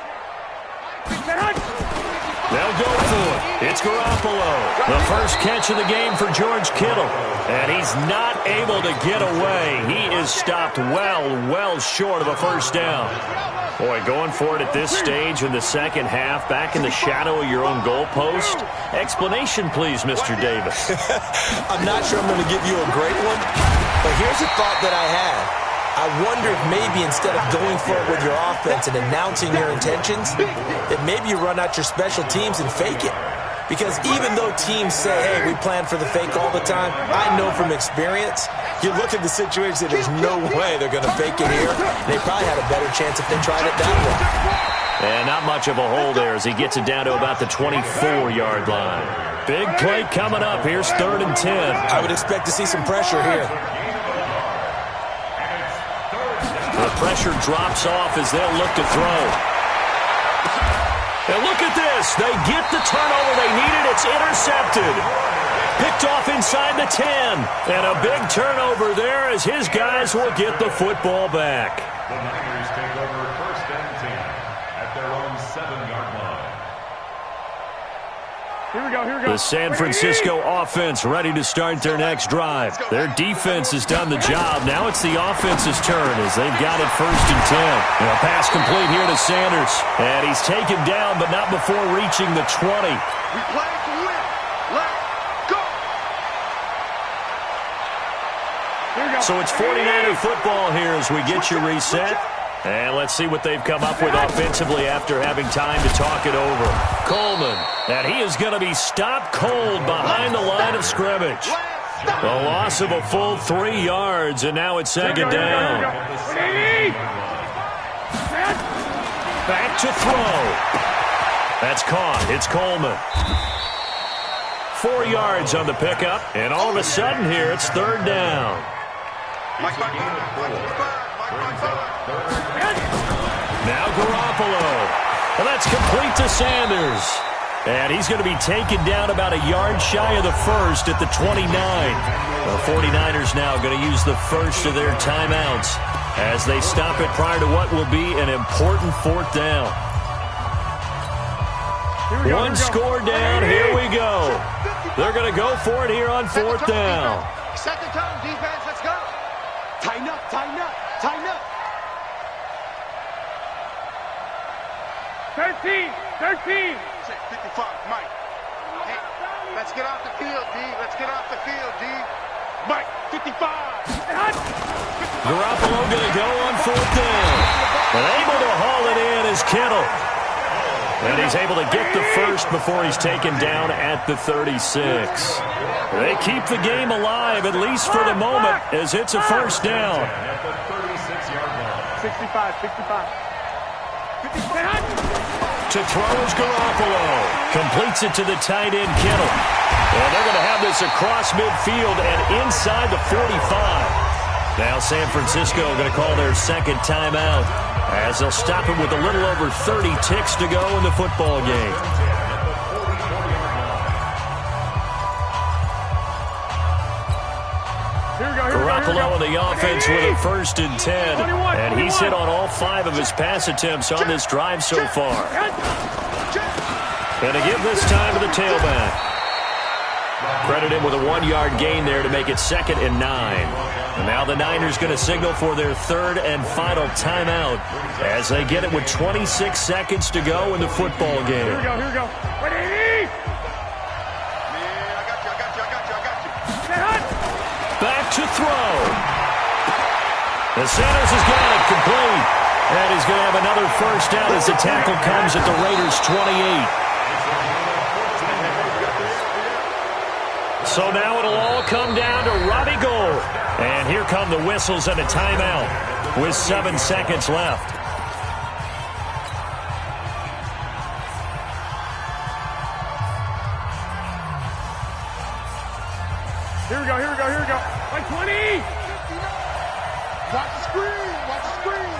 They'll go for it. It's Garoppolo. The first catch of the game for George Kittle. And he's not able to get away. He is stopped well short of a first down. Boy, going for it at this stage in the second half, back in the shadow of your own goalpost. Explanation, please, Mr. Davis. I'm not sure I'm going to give you a great one, but here's a thought that I had. I wonder if maybe instead of going for it with your offense and announcing your intentions, that maybe you run out your special teams and fake it. Because even though teams say, hey, we plan for the fake all the time, I know from experience, you look at the situation, there's no way they're going to fake it here. They probably had a better chance if they tried it that way. And not much of a hole there as he gets it down to about the 24-yard line. Big play coming up. Here's 3rd and 10. I would expect to see some pressure here. The pressure drops off as they'll look to throw. And look at this. They get the turnover they needed. It's intercepted. Picked off inside the 10. And a big turnover there as his guys will get the football back. The Niners take over 1st and 10 at their own 7-yard line. Here we go. The San Francisco offense ready to start their next drive. Their defense has done the job. Now it's the offense's turn as they've got it 1st and 10. And a pass complete here to Sanders. And he's taken down, but not before reaching the 20. We play to win. Let's go. Here we go. So it's 49er football here as we get you reset. And let's see what they've come up with offensively after having time to talk it over. Coleman, and he is going to be stopped cold behind the line of scrimmage. The loss of a full 3 yards, and now it's 2nd down. Back to throw. That's caught. It's Coleman. 4 yards on the pickup, and all of a sudden here it's 3rd down. Now Garoppolo. Well, that's complete to Sanders. And he's going to be taken down about a yard shy of the 1st at the 29. The 49ers now going to use the first of their timeouts as they stop it prior to what will be an important 4th down. One score down. Here we go. They're going to go for it here on 4th down. Second time, defense. Let's go. Tighten up. 13. 55, Mike. Hey, let's get off the field, D. Mike, 55. Garoppolo going to go on 4th down. And able to haul it in is Kittle. And he's able to get the first before he's taken down at the 36. They keep the game alive, at least for the moment, as it's a 1st down. At the 36-yard line. 65. To throw is Garoppolo. Completes it to the tight end, Kittle. And they're going to have this across midfield and inside the 45. Now San Francisco going to call their 2nd timeout as they'll stop it with a little over 30 ticks to go in the football game. Garoppolo on the offense with a 1st and 10. And he's hit on all 5 of his pass attempts on this drive so far. And to give this time to the tailback. Credit him with a 1-yard gain there to make it 2nd and 9. And now the Niners going to signal for their 3rd and final timeout as they get it with 26 seconds to go in the football game. Here we go, here we go. Ready? Man, I got you. Back to throw. The Sanders has got it complete. And he's going to have another first down as the tackle comes at the Raiders' 28. So now it'll all come down to Robbie Gould. And here come the whistles and a timeout with 7 seconds left. Here we go, here we go, here we go. Like 20. Watch the screen, watch the screen.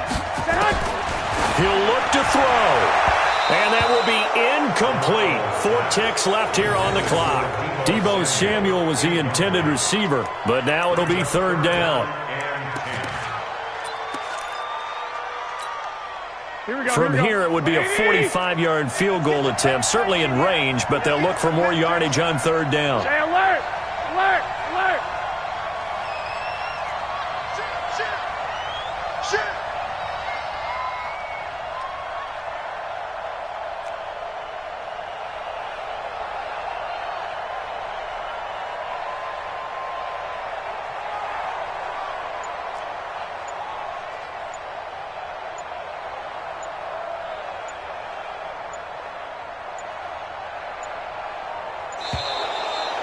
He'll look to throw. And that will be incomplete. 4 ticks left here on the clock. Deebo Samuel was the intended receiver, but now it'll be 3rd down. From here, it would be a 45-yard field goal attempt, certainly in range, but they'll look for more yardage on 3rd down. Stay alert, alert, alert. Shit.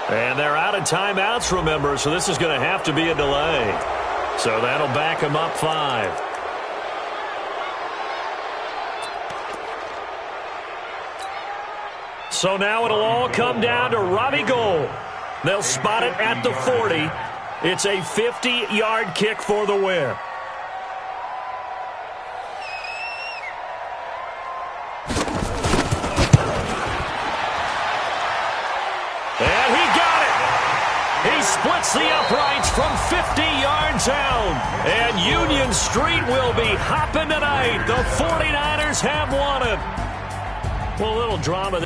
And they're out of timeouts, remember, so this is going to have to be a delay. So that'll back them up 5. So now it'll all come down to Robbie Gould. They'll spot it at the 40. It's a 50-yard kick for the win. Splits the uprights from 50 yards out. And Union Street will be hopping tonight. The 49ers have won it. Well, a little drama.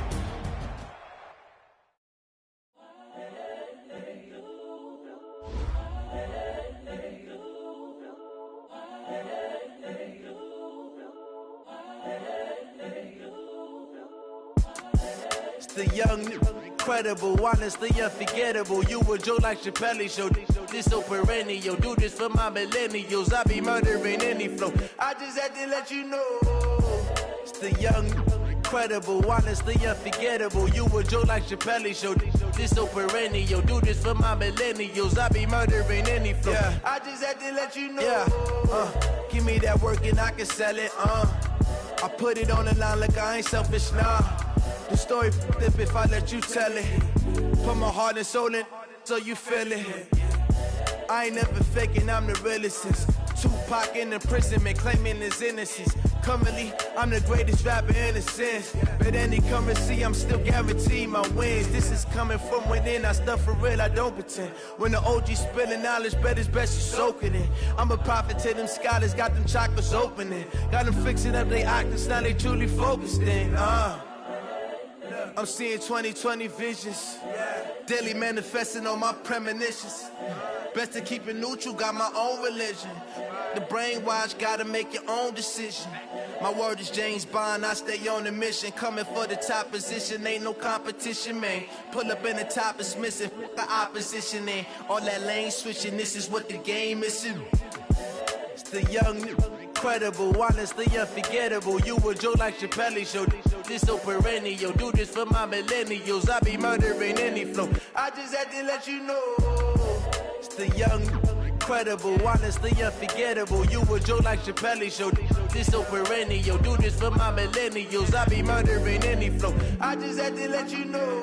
It's the young, incredible, honestly unforgettable. You a Joe like Chappelle show. This so perennial. Do this for my millennials. I be murdering any flow. I just had to let you know. It's the young, incredible, honestly unforgettable. You a Joe like Chappelle show. This so perennial. Do this for my millennials. I be murdering any flow. Yeah. I just had to let you know. Yeah. Give me that work and I can sell it. I put it on the line like I ain't selfish, nah. The story f***ed if I let you tell it. Put my heart and soul in so you feel it. I ain't never faking, I'm the realest since Tupac in imprisonment, claiming his innocence. Currently, I'm the greatest rapper in a sense. But any currency, I'm still guaranteed my wins. This is coming from within, I stuff for real, I don't pretend. When the OG spilling knowledge, bet it's best you soak it in. I'm a prophet to them scholars, got them chakras opening. Got them fixing up they octaves, now they truly focused in. I'm seeing 2020 visions. Daily manifesting on my premonitions. Best to keep it neutral, got my own religion. The brainwash, gotta make your own decision. My word is James Bond, I stay on the mission. Coming for the top position, ain't no competition, man. Pull up in the top is missing, the opposition in. All that lane switching, this is what the game is. It's the young, incredible, honestly unforgettable. You a Joe like Chappelle show. This so perennial. Do this for my millennials. I be murdering any flow. I just had to let you know. It's the young, incredible, honestly unforgettable. You a Joe like Chappelle show. This so perennial. Do this for my millennials. I be murdering any flow. I just had to let you know.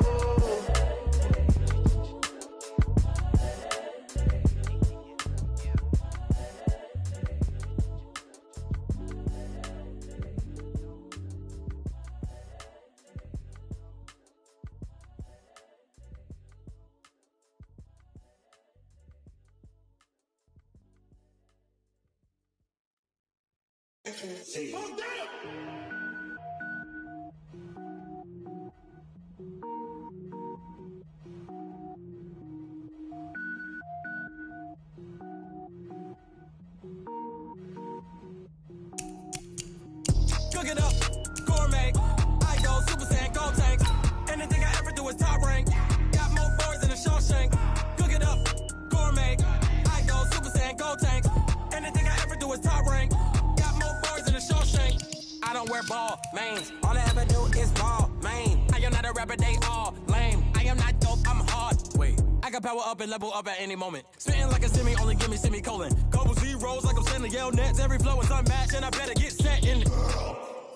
mains. All I ever do is ball, man. I am not a rapper, they all lame. I am not dope, I'm hard. Wait, I can power up and level up at any moment. Spitting like a semi, only give me semicolon. Couple zeros like I'm sending yell nets. Every flow is unmatched, and I better get set in.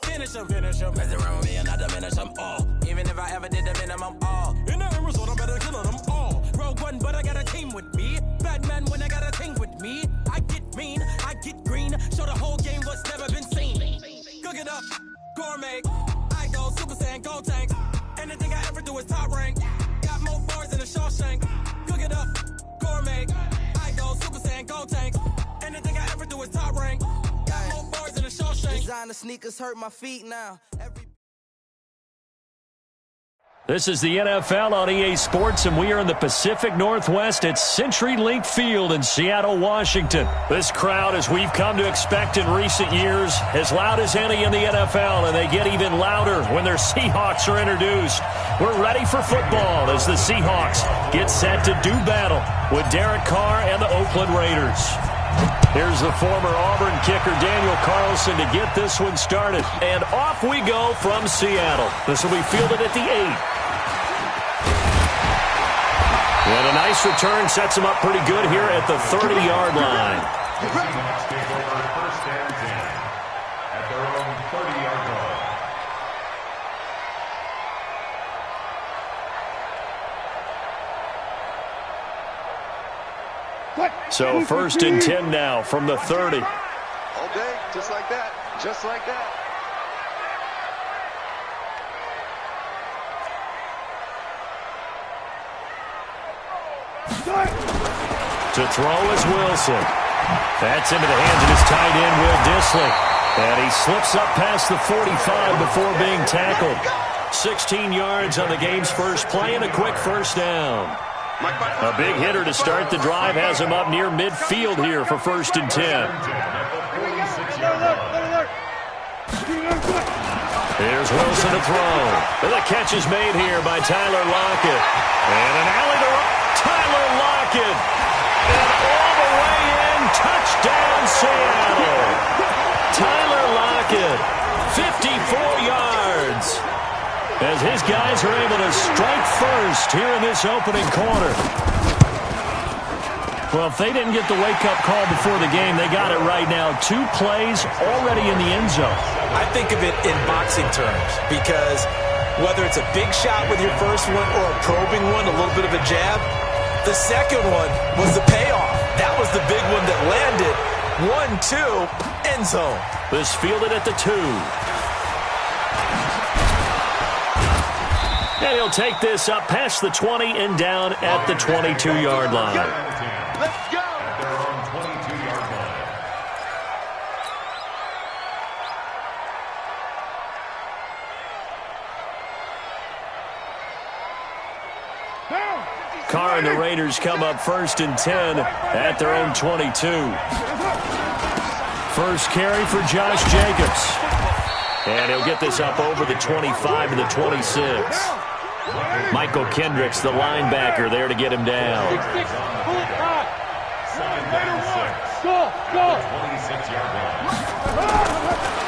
Finish them. Mess around with me and I diminish them all. Even if I ever did the minimum, all. In the result, I'm better killing them all. Rogue One, but I got a team with me. Batman when I got a team with me. I get mean, I get green. Show the whole game what's never been seen. Cook it up, gourmet. I go Super Saiyan, Gold Tank. Anything I ever do is top rank. Got more bars than a Shawshank. Cook it up, gourmet. I go Super Saiyan, Gold Tank. Anything I ever do is top rank. Got more bars than a Shawshank. Designer sneakers hurt my feet now. This is the NFL on EA Sports, and we are in the Pacific Northwest at CenturyLink Field in Seattle, Washington. This crowd, as we've come to expect in recent years, as loud as any in the NFL, and they get even louder when their Seahawks are introduced. We're ready for football as the Seahawks get set to do battle with Derek Carr and the Oakland Raiders. Here's the former Auburn kicker Daniel Carlson to get this one started. And off we go from Seattle. This will be fielded at the 8. And a nice return sets him up pretty good here at the 30-yard line. The Seahawks take over first and 10 at their own 30-yard line. So first and 10 now from the 30. All day, just like that. Just like that. To throw is Wilson. That's into the hands of his tight end, Will Dissly. And he slips up past the 45 before being tackled. 16 yards on the game's first play and a quick first down. A big hitter to start the drive has him up near midfield here for first and 10. Here's Wilson to throw. And the catch is made here by Tyler Lockett. And an alley to Tyler Lockett. And all the way in, touchdown Seattle. Tyler Lockett, 54 yards. As his guys are able to strike first here in this opening quarter. Well, if they didn't get the wake-up call before the game, they got it right now. 2 plays already in the end zone. I think of it in boxing terms because whether it's a big shot with your first one or a probing one, a little bit of a jab, the second one was the payoff. That was the big one that landed. 1-2, end zone. This fielded at the 2. And he'll take this up past the 20 and down at the 22-yard line. Let's go. At their own 22-yard line. Carr and the Raiders come up first and 10 at their own 22. First carry for Josh Jacobs. And he'll get this up over the 25 to the 26. Michael Kendricks, the linebacker, there to get him down.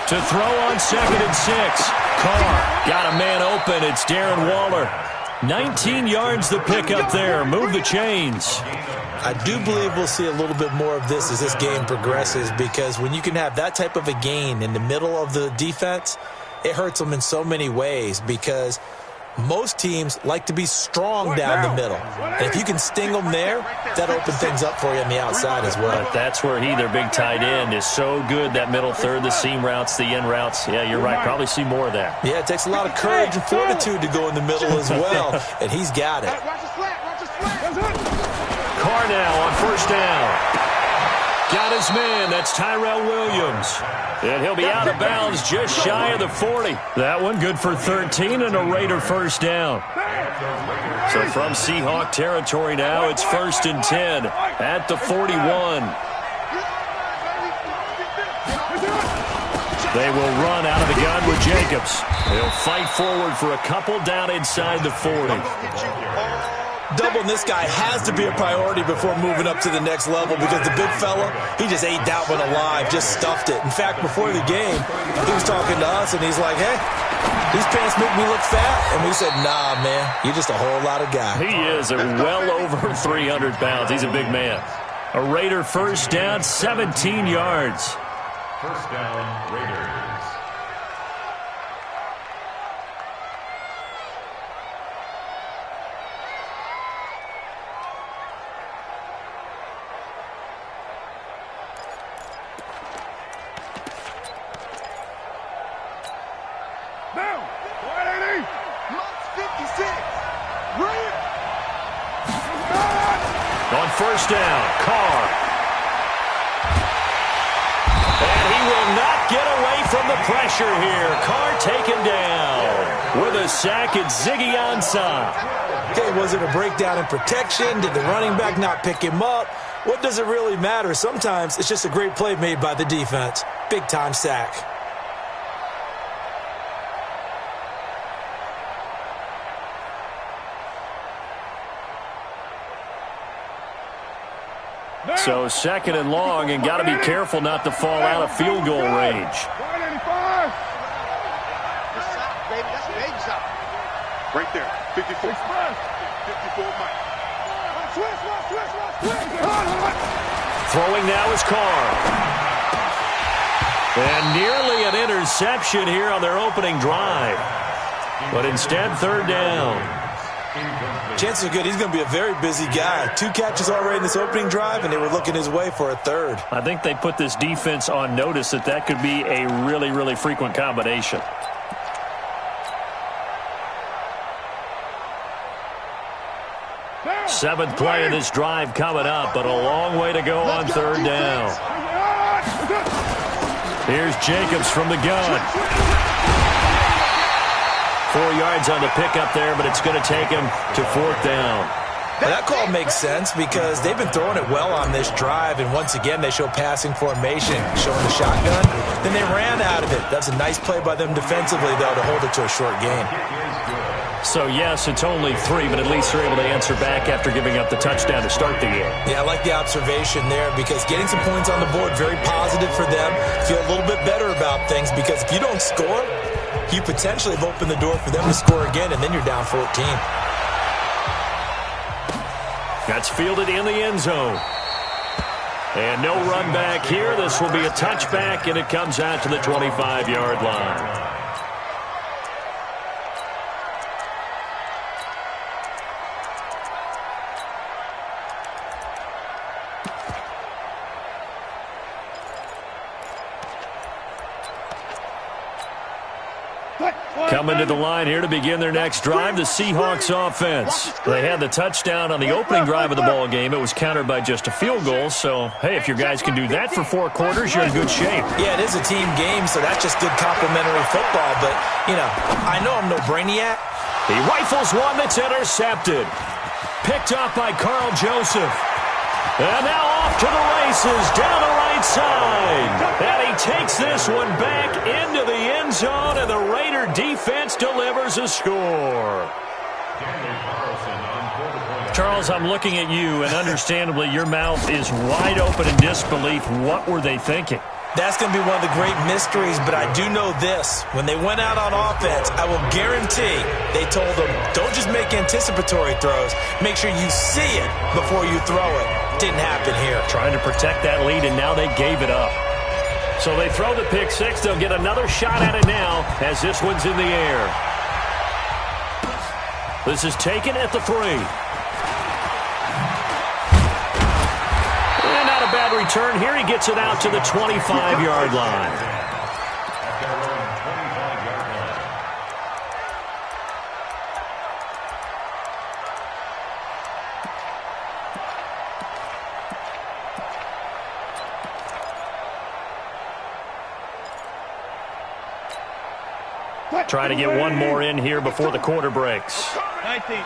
To throw on second and 6. Carr got a man open. It's Darren Waller. 19 yards the pick up there. Move the chains. I do believe we'll see a little bit more of this as this game progresses because when you can have that type of a gain in the middle of the defense, it hurts them in so many ways because most teams like to be strong down the middle. And if you can sting them there, that opens things up for you on the outside as well. But that's where their big tight end, is so good, that middle third, the seam routes, the in routes. Yeah, you're right. Probably see more of that. Yeah, it takes a lot of courage and fortitude to go in the middle as well, and he's got it. Carr now on first down. Got his man. That's Tyrell Williams. And he'll be out of bounds just shy of the 40. That one good for 13 and a Raider first down. So from Seahawk territory now, it's first and 10 at the 41. They will run out of the gun with Jacobs. They'll fight forward for a couple down inside the 40. Doubling this guy has to be a priority before moving up to the next level because the big fella, he just ate that one alive, just stuffed it. In fact, before the game, he was talking to us, and he's like, hey, these pants make me look fat. And we said, nah, man, you're just a whole lot of guy. He is well over 300 pounds. He's a big man. A Raider first down, 17 yards. First down, Raiders. Down. 180. Lux 56. Real. On first down, Carr. And he will not get away from the pressure here. Carr taken down with a sack. It's Ziggy Ansah. Okay, was it a breakdown in protection? Did the running back not pick him up? What does it really matter? Sometimes it's just a great play made by the defense. Big-time sack. So second and long, and got to be careful not to fall out of field goal range. 185. Baby, that's baby shot. Right there. 54. 54 Mike. Throwing now is Carr. And nearly an interception here on their opening drive. But instead, third down. Chances are good he's going to be a very busy guy. 2 catches already in this opening drive, and they were looking his way for a third. I think they put this defense on notice that could be a really, really frequent combination. Seventh play of this drive coming up, but a long way to go on third down. Here's Jacobs from the gun. 4 yards on the pickup there, but it's going to take him to fourth down. Well, that call makes sense because they've been throwing it well on this drive, and once again they show passing formation, showing the shotgun. Then they ran out of it. That's a nice play by them defensively, though, to hold it to a short gain. So, yes, it's only 3, but at least they're able to answer back after giving up the touchdown to start the game. Yeah, I like the observation there because getting some points on the board, very positive for them. Feel a little bit better about things because if you don't score, you potentially have opened the door for them to score again, and then you're down 14. That's fielded in the end zone. And no run back here. This will be a touchback, and it comes out to the 25-yard line. Coming to the line here to begin their next drive, the Seahawks offense. They had the touchdown on the opening drive of the ball game. It was countered by just a field goal. So, hey, if your guys can do that for 4 quarters, you're in good shape. Yeah, it is a team game, so that's just good complementary football. But, you know, I know I'm no brainiac. He rifles one that's intercepted. Picked up by Carl Joseph. And now off to the races down the right side. And he takes this one back into the end zone, and the Raider defense delivers a score. Charles, I'm looking at you, and understandably your mouth is wide open in disbelief. What were they thinking? That's going to be one of the great mysteries, but I do know this. When they went out on offense, I will guarantee they told them, don't just make anticipatory throws. Make sure you see it before you throw it. Didn't happen here. Trying to protect that lead, and now they gave it up. So they throw the pick six. They'll get another shot at it now as this one's in the air. This is taken at the 3. Bad return here. He gets it out to the 25-yard line. Trying to get one more in here before the quarter breaks. 19.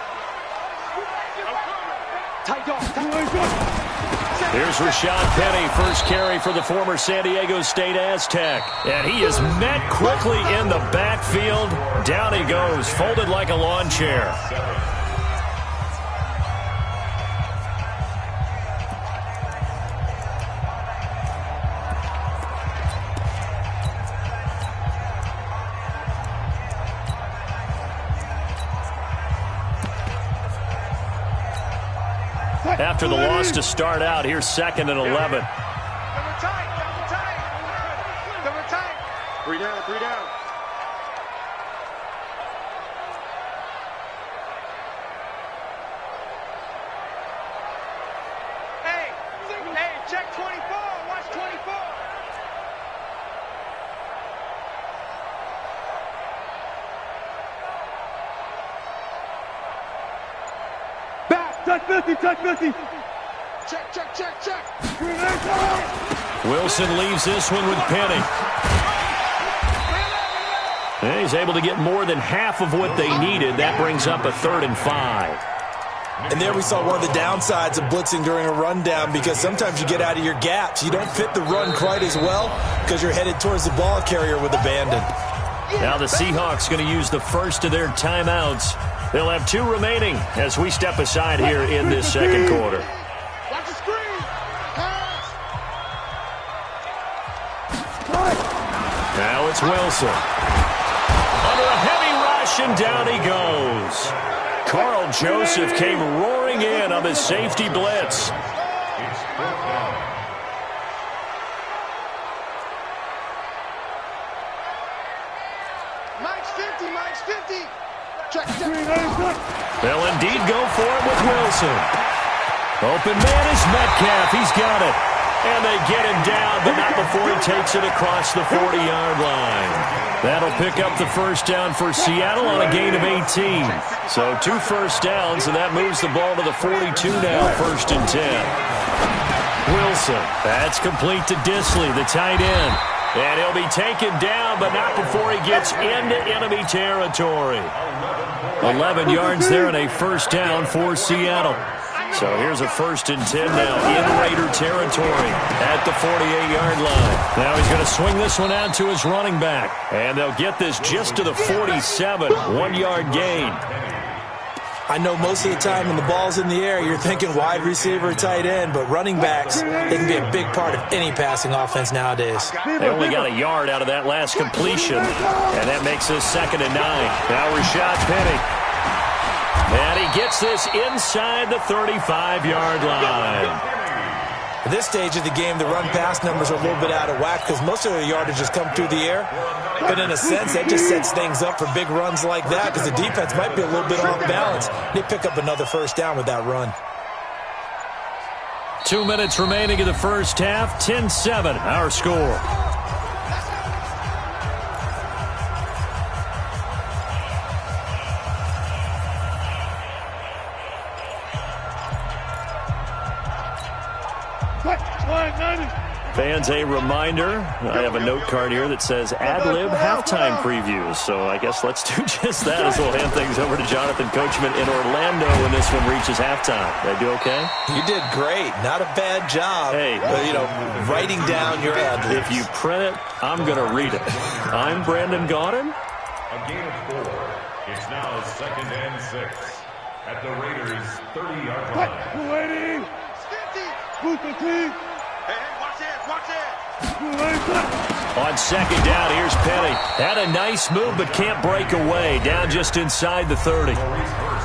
Here's Rashad Penny, first carry for the former San Diego State Aztec. And he is met quickly in the backfield. Down he goes, folded like a lawn chair. after the loss to start out. Here's 2nd and 11. Double tight. Double tight. 3 down, 3 down. Hey, check 24. Watch 24. Back, touch 50, touch 50. Check. Wilson leaves this one with Penny. And he's able to get more than half of what they needed. That brings up a 3rd and 5. And there we saw one of the downsides of blitzing during a rundown, because sometimes you get out of your gaps. You don't fit the run quite as well because you're headed towards the ball carrier with abandon. Now the Seahawks going to use the first of their timeouts. They'll have 2 remaining as we step aside here in this second quarter. Watch the screen. Pass. Now it's Wilson. Under a heavy rush, and down he goes. Carl Joseph came roaring in on the safety blitz. It's 4th down. Mike's 50. Check. They'll indeed go for it with Wilson. Open man is Metcalf. He's got it. And they get him down, but not before he takes it across the 40-yard line. That'll pick up the first down for Seattle on a gain of 18. So 2 first downs, and that moves the ball to the 42 now, 1st and 10. Wilson, that's complete to Disley, the tight end. And he'll be taken down, but not before he gets into enemy territory. 11 yards there and a first down for Seattle. So here's a 1st and 10 now in Raider territory at the 48-yard line. Now he's going to swing this one out to his running back. And they'll get this just to the 47, 1-yard gain. I know most of the time when the ball's in the air, you're thinking wide receiver, tight end, but running backs, they can be a big part of any passing offense nowadays. They only got a yard out of that last completion, and that makes this 2nd and 9. Now Rashad Penny. And he gets this inside the 35-yard line. At this stage of the game, the run-pass numbers are a little bit out of whack because most of their yardages come through the air. But in a sense, that just sets things up for big runs like that because the defense might be a little bit off balance. They pick up another first down with that run. 2 minutes remaining in the first half. 10-7, our score. Fans, a reminder, I have a note card here that says ad-lib halftime previews. So I guess let's do just that as we'll hand things over to Jonathan Coachman in Orlando when this one reaches halftime. Did I do okay? You did great. Not a bad job. Hey. Writing down your ad-libs. If you print it, I'm going to read it. I'm Brandon Gaudin. A gain of 4. It's now 2nd and 6 at the Raiders' 30-yard line. 280. Hey, watch it. On 2nd down, here's Penny. Had a nice move, but can't break away. Down just inside the 30.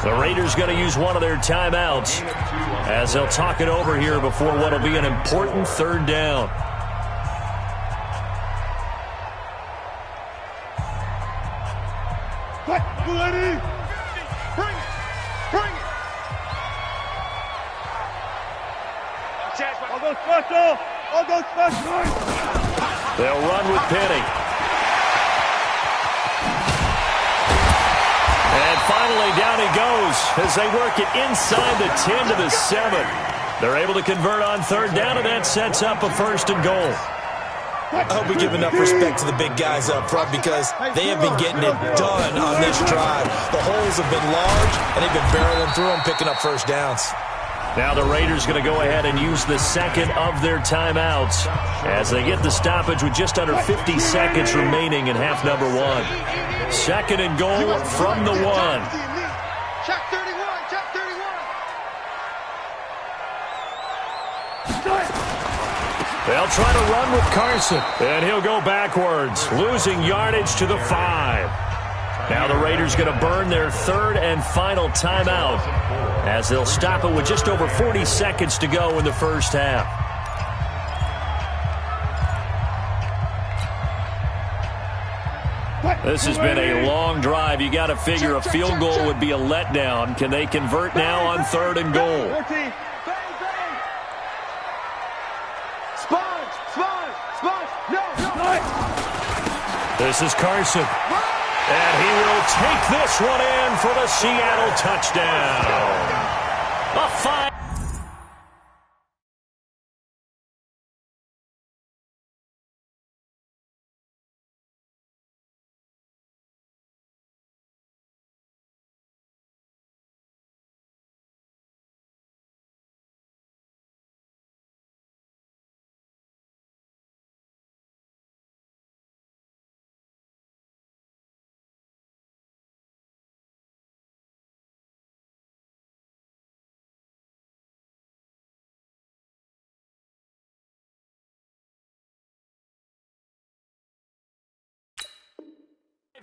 The Raiders going to use one of their timeouts as they'll talk it over here before what will be an important 3rd down. Bring it. I'll go special. They'll run with Penny. And finally, down he goes as they work it inside the 10 to the 7. They're able to convert on 3rd down, and that sets up a 1st and goal. I hope we give enough respect to the big guys up front because they have been getting it done on this drive. The holes have been large, and they've been barreling through them, picking up first downs. Now the Raiders going to go ahead and use the second of their timeouts as they get the stoppage with just under 50 seconds remaining in half number 1. 2nd and goal from the 1. Check 31. They'll try to run with Carson, and he'll go backwards, losing yardage to the 5. Now the Raiders going to burn their third and final timeout as they'll stop it with just over 40 seconds to go in the first half. This has been a long drive. You got to figure a field goal would be a letdown. Can they convert now on third and goal? This is Carson. And he will take this one in for the Seattle touchdown. A 5.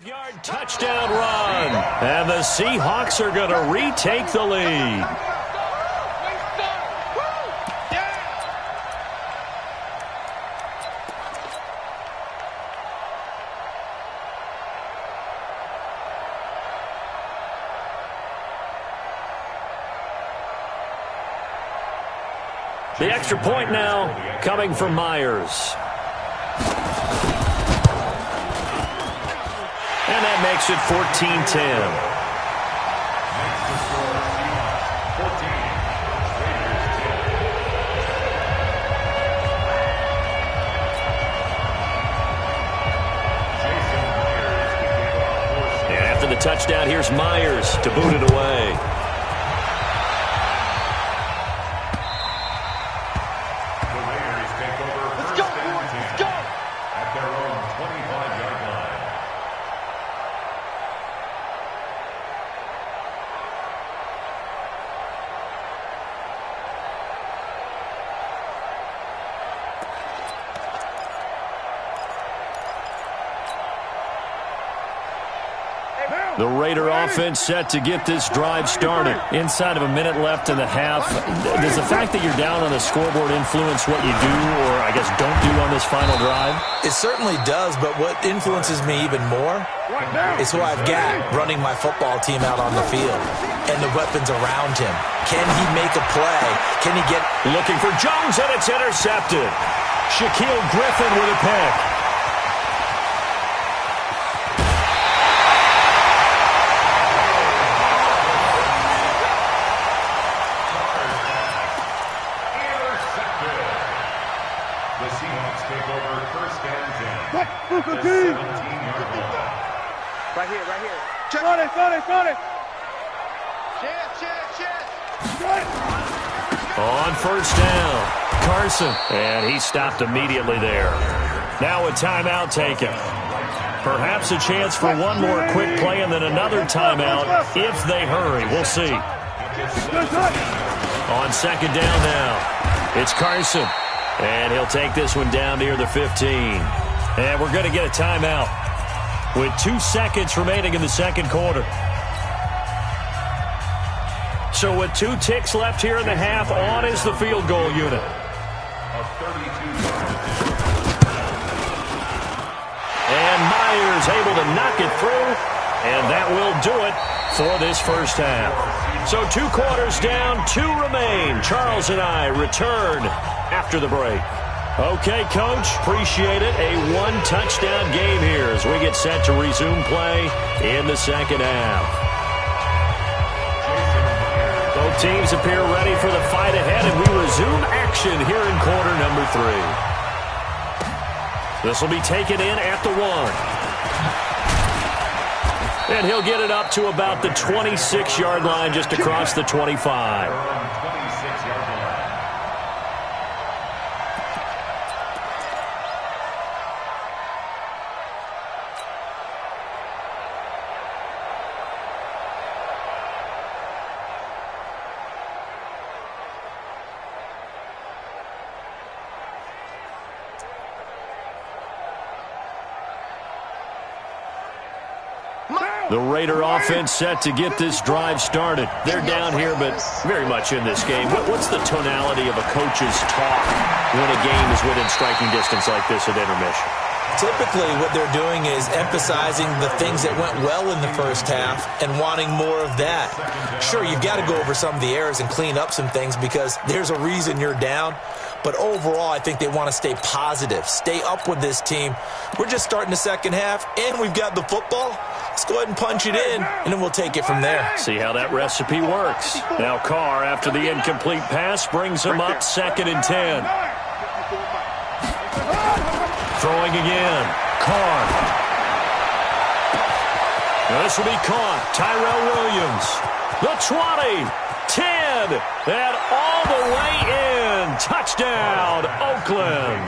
Yard touchdown run. And the Seahawks are going to retake the lead. The extra point now coming from Myers. And that makes it 14-10. And after the touchdown, here's Myers to boot it away. The Raider offense set to get this drive started. Inside of a minute left in the half. Does the fact that you're down on the scoreboard influence what you do or, I guess, don't do on this final drive? It certainly does, but what influences me even more is who I've got running my football team out on the field and the weapons around him. Can he make a play? Can he get... Looking for Jones, and it's intercepted. Shaquille Griffin with a pick. Right here. Check. Got it. Chance. On first down, Carson. And he stopped immediately there. Now a timeout taken. Perhaps a chance for one more quick play and then another timeout if they hurry. We'll see. On second down now, it's Carson. And he'll take this one down near the 15. And we're going to get a timeout with 2 seconds remaining in the second quarter. So with 2 ticks left here in the half, on is the field goal unit. And Myers able to knock it through, and that will do it for this first half. So 2 quarters down, 2 remain. Charles and I return after the break. Okay, Coach, appreciate it. A 1-touchdown game here as we get set to resume play in the second half. Both teams appear ready for the fight ahead, and we resume action here in quarter number 3. This will be taken in at the 1. And he'll get it up to about the 26-yard line, just across the 25. The Raider offense set to get this drive started. They're down here, but very much in this game. What's the tonality of a coach's talk when a game is within striking distance like this at intermission? Typically, what they're doing is emphasizing the things that went well in the first half and wanting more of that. Sure, you've got to go over some of the errors and clean up some things because there's a reason you're down. But overall, I think they want to stay positive, stay up with this team. We're just starting the second half, and we've got the football. Let's go ahead and punch it in, and then we'll take it from there. See how that recipe works. Now Carr, after the incomplete pass, brings him up 2nd and 10. Throwing again. Carr. Now this will be caught. Tyrell Williams. The 20. 10. And all the way in. Touchdown, Oakland.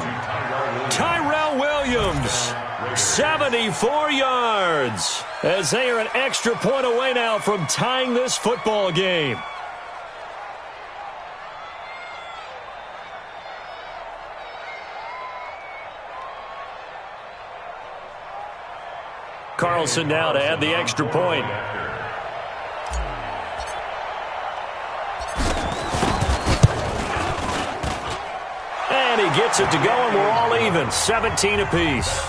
Tyrell Williams. 74 yards. As they are an extra point away now from tying this football game. Carlson now to add the extra point. And he gets it to go, and we're all even. 17 apiece.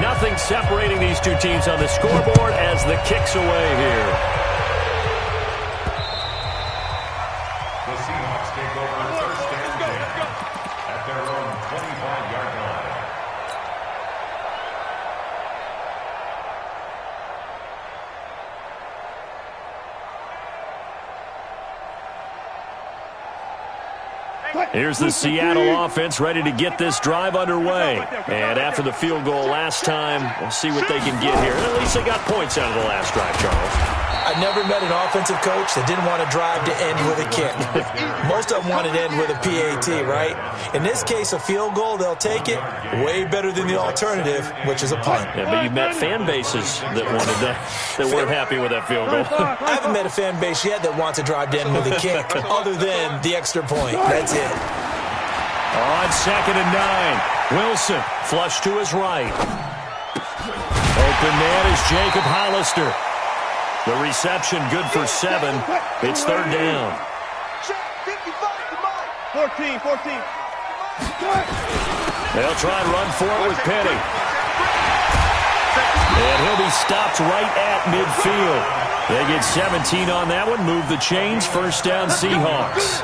Nothing separating these two teams on the scoreboard as the kick's away here. The Seahawks take over first and 10 at their own 25-yard line. Here's the Seattle offense ready to get this drive underway. And after the field goal last time, we'll see what they can get here. And at least they got points out of the last drive, Charles. I've never met an offensive coach that didn't want to drive to end with a kick. Most of them wanted to end with a PAT, right? In this case, a field goal, they'll take it. Way better than the alternative, which is a punt. Yeah, but you've met fan bases that wanted that weren't happy with that field goal. I haven't met a fan base yet that wants to drive to end with a kick, other than the extra point. That's it. On 2nd and 9, Wilson flush to his right. Open man is Jacob Hollister. The reception good for 7. It's 3rd down. 14. They'll try and run for it with Penny. And he'll be stopped right at midfield. They get 17 on that one. Move the chains. 1st down Seahawks.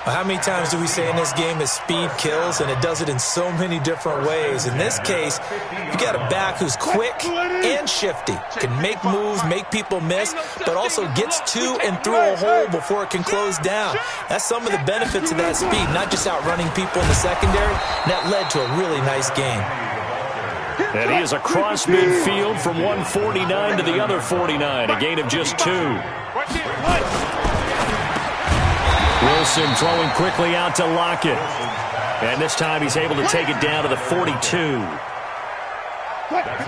How many times do we say in this game that speed kills, and it does it in so many different ways? In this case, you got a back who's quick and shifty, can make moves, make people miss, but also gets to and through a hole before it can close down. That's some of the benefits of that speed, not just outrunning people in the secondary. And that led to a really nice game. And he is across midfield from 149 to the other 49, a gain of just 2. Wilson throwing quickly out to Lockett. And this time he's able to take it down to the 42.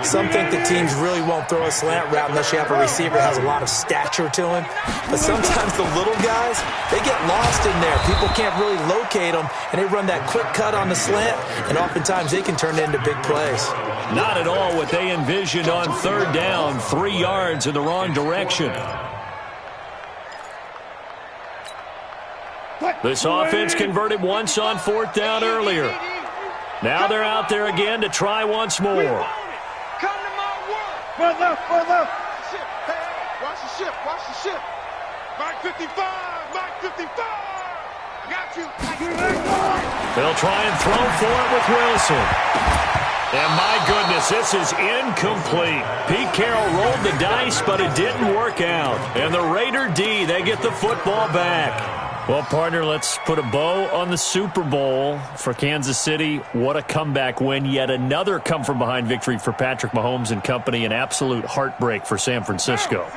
Some think that teams really won't throw a slant route unless you have a receiver that has a lot of stature to him. But sometimes the little guys, they get lost in there. People can't really locate them, and they run that quick cut on the slant, and oftentimes they can turn it into big plays. Not at all what they envisioned on 3rd down. 3 yards in the wrong direction. This offense converted once on 4th down earlier. Now they're out there again to try once more. Come to my work. Far left. Hey, watch the ship. Mike 55. Got you. They'll try and throw for it with Wilson. And my goodness, this is incomplete. Pete Carroll rolled the dice, but it didn't work out. And the Raider D, they get the football back. Well, partner, let's put a bow on the Super Bowl for Kansas City. What a comeback win. Yet another come-from-behind victory for Patrick Mahomes and company. An absolute heartbreak for San Francisco.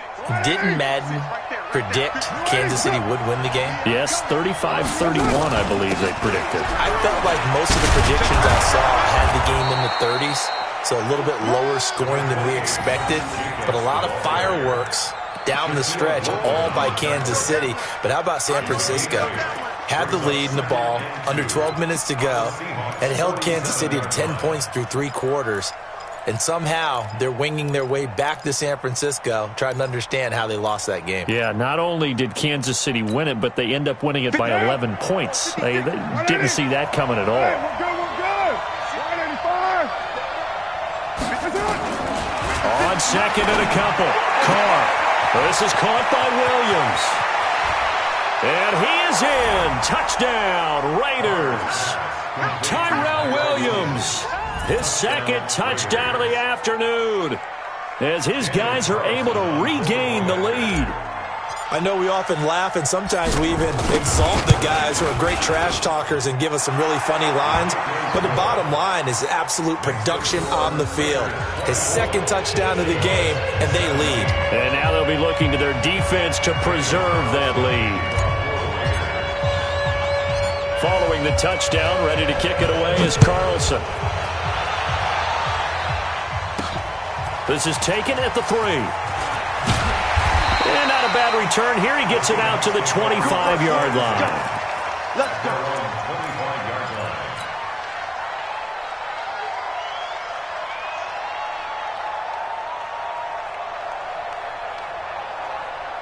Didn't Madden predict Kansas City would win the game? Yes, 35-31, I believe they predicted. I felt like most of the predictions I saw had the game in the 30s, so a little bit lower scoring than we expected, but a lot of fireworks down the stretch, all by Kansas City. But how about San Francisco? had the lead in the ball, under 12 minutes to go, and held Kansas City to 10 points through 3 quarters. And somehow they're winging their way back to San Francisco, trying to understand how they lost that game. Yeah, not only did Kansas City win it, but they end up winning it by 11 points. They didn't see that coming at all. Hey, we're good, we're good. 185. On second and a couple. Carr. This is caught by Williams. And he is in. Touchdown, Raiders. Tyrell Williams. His second touchdown of the afternoon as his guys are able to regain the lead. I know we often laugh and sometimes we even exalt the guys who are great trash talkers and give us some really funny lines. But the bottom line is absolute production on the field. His second touchdown of the game, and they lead. And now they'll be looking to their defense to preserve that lead. Following the touchdown, ready to kick it away is Carlson. This is taken at the 3. And not a bad return here. He gets it out to the 25-yard line. Let's go.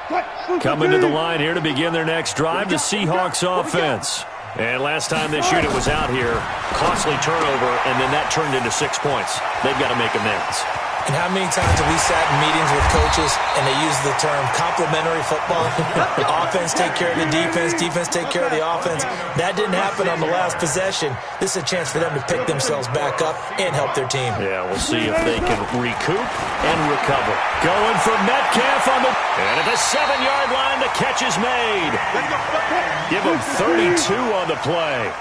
25-yard line. Coming to the line here to begin their next drive, the Seahawks offense. And last time this unit was out here, costly turnover, and then that turned into 6 points. They've got to make amends. And how many times have we sat in meetings with coaches and they use the term complementary football? Offense take care of the defense, defense take care of the offense. That didn't happen on the last possession. This is a chance for them to pick themselves back up and help their team. Yeah, we'll see if they can recoup and recover. Going for Metcalf on the... And at the 7-yard line, the catch is made. Give him 32 on the play.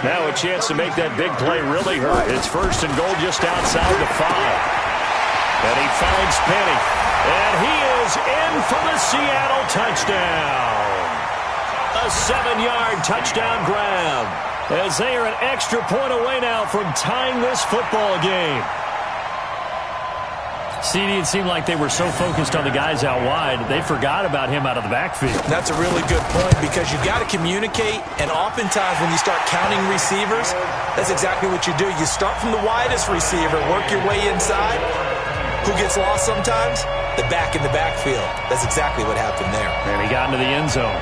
Now a chance to make that big play really hurt. It's first and goal just outside the 5. And he finds Penny. And he is in for the Seattle touchdown. A 7-yard touchdown grab. As they are an extra point away now from tying this football game. CD, it seemed like they were so focused on the guys out wide, they forgot about him out of the backfield. That's a really good point because you got to communicate, and oftentimes when you start counting receivers, that's exactly what you do. You start from the widest receiver, work your way inside. Who gets lost sometimes? The back in the backfield. That's exactly what happened there. And he got into the end zone.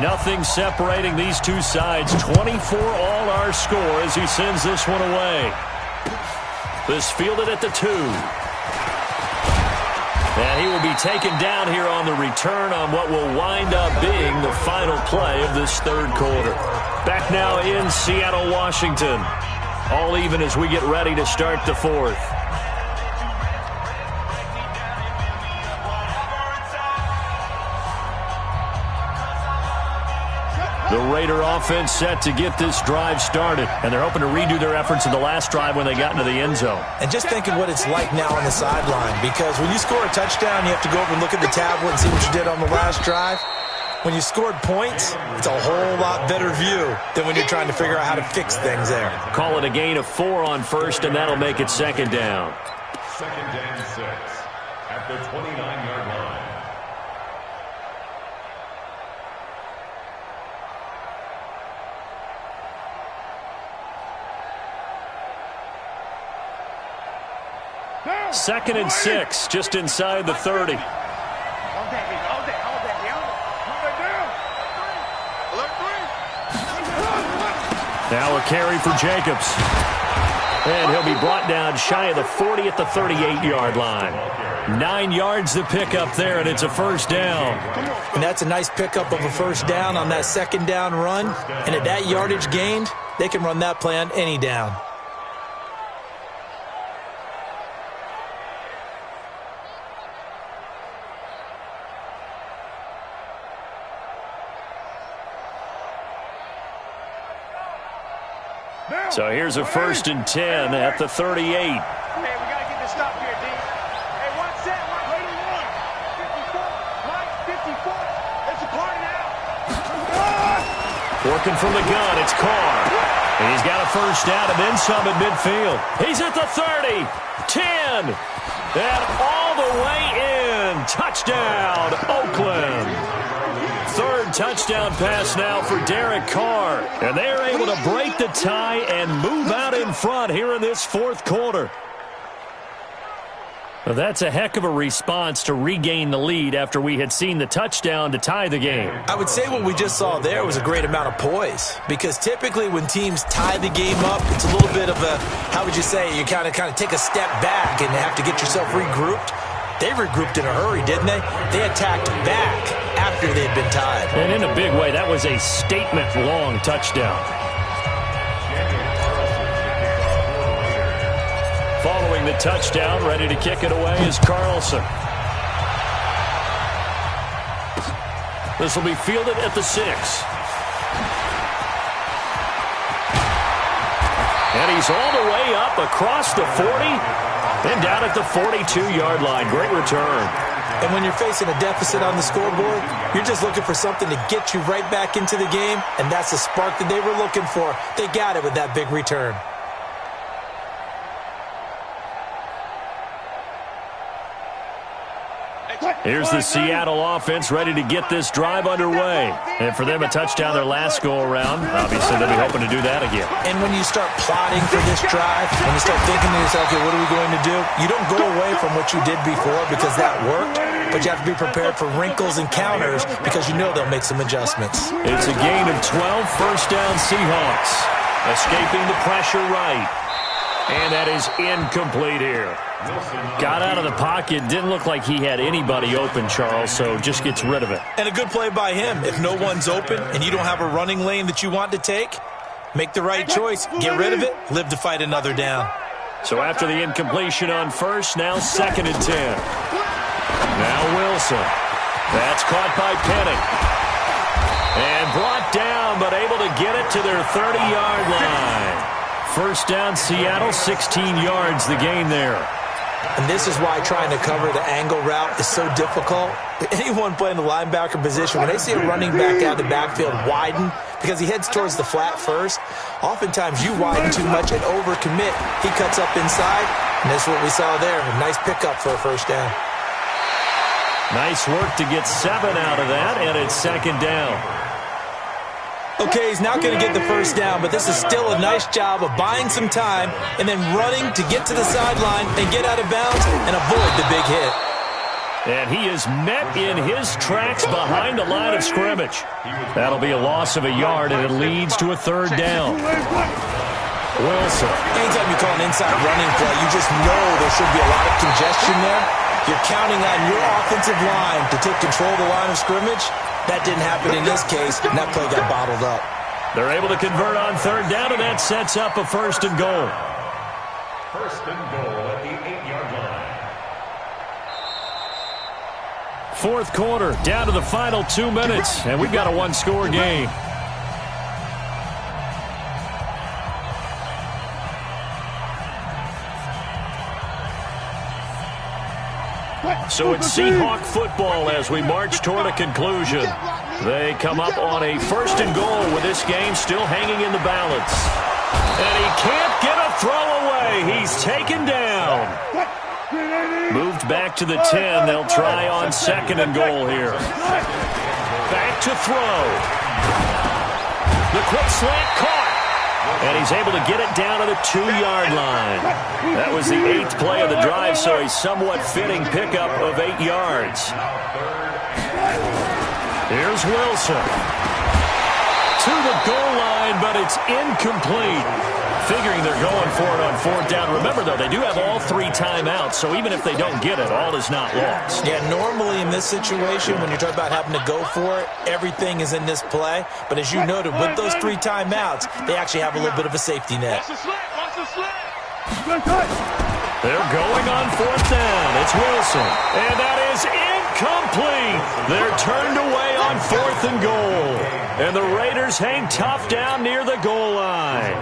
Nothing separating these two sides. 24 all our score as he sends this one away. This fielded at the 2. And he will be taken down here on the return on what will wind up being the final play of this third quarter. Back now in Seattle, Washington. All even as we get ready to start the fourth. The Raider offense set to get this drive started, and they're hoping to redo their efforts in the last drive when they got into the end zone. And just think of what it's like now on the sideline, because when you score a touchdown, you have to go over and look at the tablet and see what you did on the last drive. When you scored points, it's a whole lot better view than when you're trying to figure out how to fix things there. Call it a gain of 4 on first, and that'll make it second down. Second and 6 at the 29-yard line. Second and 6, just inside the 30. Now a carry for Jacobs. And he'll be brought down shy of the 40 at the 38-yard line. 9 yards to pick up there, and it's a first down. And that's a nice pickup of a first down on that second down run. And at that yardage gained, they can run that play on any down. So here's a first and 10 at the 38. Hey, we got to get this stop here, D. Hey, one set, one. 54. It's a party now. Working from the gun, it's Carr. And he's got a first down and then some at midfield. He's at the 30, 10, and all all the way in. Touchdown, Oakland. Third touchdown pass now for Derek Carr. And they're able to break the tie and move out in front here in this fourth quarter. Well, that's a heck of a response to regain the lead after we had seen the touchdown to tie the game. I would say what we just saw there was a great amount of poise, because typically when teams tie the game up, it's a little bit of a, how would you say, you kind of take a step back and have to get yourself regrouped. They regrouped in a hurry, didn't they? They attacked back after they'd been tied. And in a big way, that was a statement-long touchdown. Following the touchdown, ready to kick it away is Carlson. This will be fielded at the 6. And he's all the way up across the 40 and down at the 42-yard line. Great return. And when you're facing a deficit on the scoreboard, you're just looking for something to get you right back into the game, and that's the spark that they were looking for. They got it with that big return. Here's the Seattle offense ready to get this drive underway. And for them, a touchdown their last go-around. Obviously, they'll be hoping to do that again. And when you start plotting for this drive, when you start thinking to yourself, okay, what are we going to do? You don't go away from what you did before because that worked, but you have to be prepared for wrinkles and counters because you know they'll make some adjustments. It's a gain of 12, first down Seahawks. Escaping the pressure right. And that is incomplete here. Got out of the pocket. Didn't look like he had anybody open, Charles, so just gets rid of it. And a good play by him. If no one's open and you don't have a running lane that you want to take, make the right choice. Get rid of it. Live to fight another down. So after the incompletion on first, now 2nd and 10. Now Wilson. That's caught by Penning. And brought down, but able to get it to their 30-yard line. First down, Seattle, 16 yards the gain there. And this is why trying to cover the angle route is so difficult. Anyone playing the linebacker position, when they see a running back out of the backfield widen, because he heads towards the flat first, oftentimes you widen too much and overcommit. He cuts up inside, and that's what we saw there. A nice pickup for a first down. Nice work to get 7 out of that, and it's 2nd down. Okay, he's not going to get the first down, but this is still a nice job of buying some time and then running to get to the sideline and get out of bounds and avoid the big hit. And he is met in his tracks behind the line of scrimmage. That'll be a loss of a yard, and it leads to a 3rd down. Wilson. Anytime you call an inside running play, you just know there should be a lot of congestion there. You're counting on your offensive line to take control of the line of scrimmage. That didn't happen in this case, and that play got bottled up. They're able to convert on 3rd down, and that sets up a 1st and goal. 1st and goal at the 8-yard line. 4th quarter, down to the final 2 minutes, and we've got a 1-score game. So it's Seahawk football as we march toward a conclusion. They come up on a 1st and goal with this game still hanging in the balance. And he can't get a throw away. He's taken down. Moved back to the 10. They'll try on 2nd and goal here. Back to throw. The quick slant caught. And he's able to get it down to the 2-yard line. That was the 8th play of the drive, so a somewhat fitting pickup of 8 yards. Here's Wilson. To the goal line, but it's incomplete. Figuring they're going for it on 4th down. Remember, though, they do have all 3 timeouts, so even if they don't get it, all is not lost. Yeah, normally in this situation, when you talk about having to go for it, everything is in this play. But as you noted, with those 3 timeouts, they actually have a little bit of a safety net. They're going on 4th down. It's Wilson. And that is incomplete. They're turned away on 4th and goal. And the Raiders hang tough down near the goal line.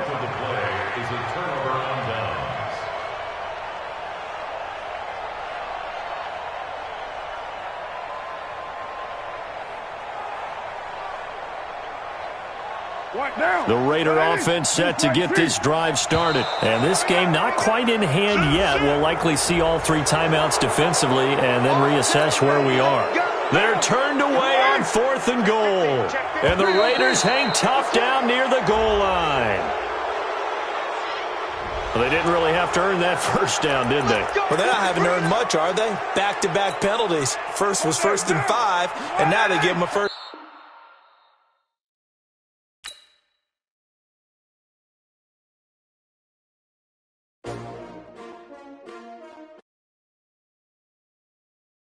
The Raider offense set to get this drive started. And this game not quite in hand yet. We'll likely see all 3 timeouts defensively and then reassess where we are. They're turned away on 4th and goal. And the Raiders hang tough down near the goal line. Well, they didn't really have to earn that first down, did they? Well, they haven't earned much, are they? Back-to-back penalties. First was 1st and 5, and now they give them a first.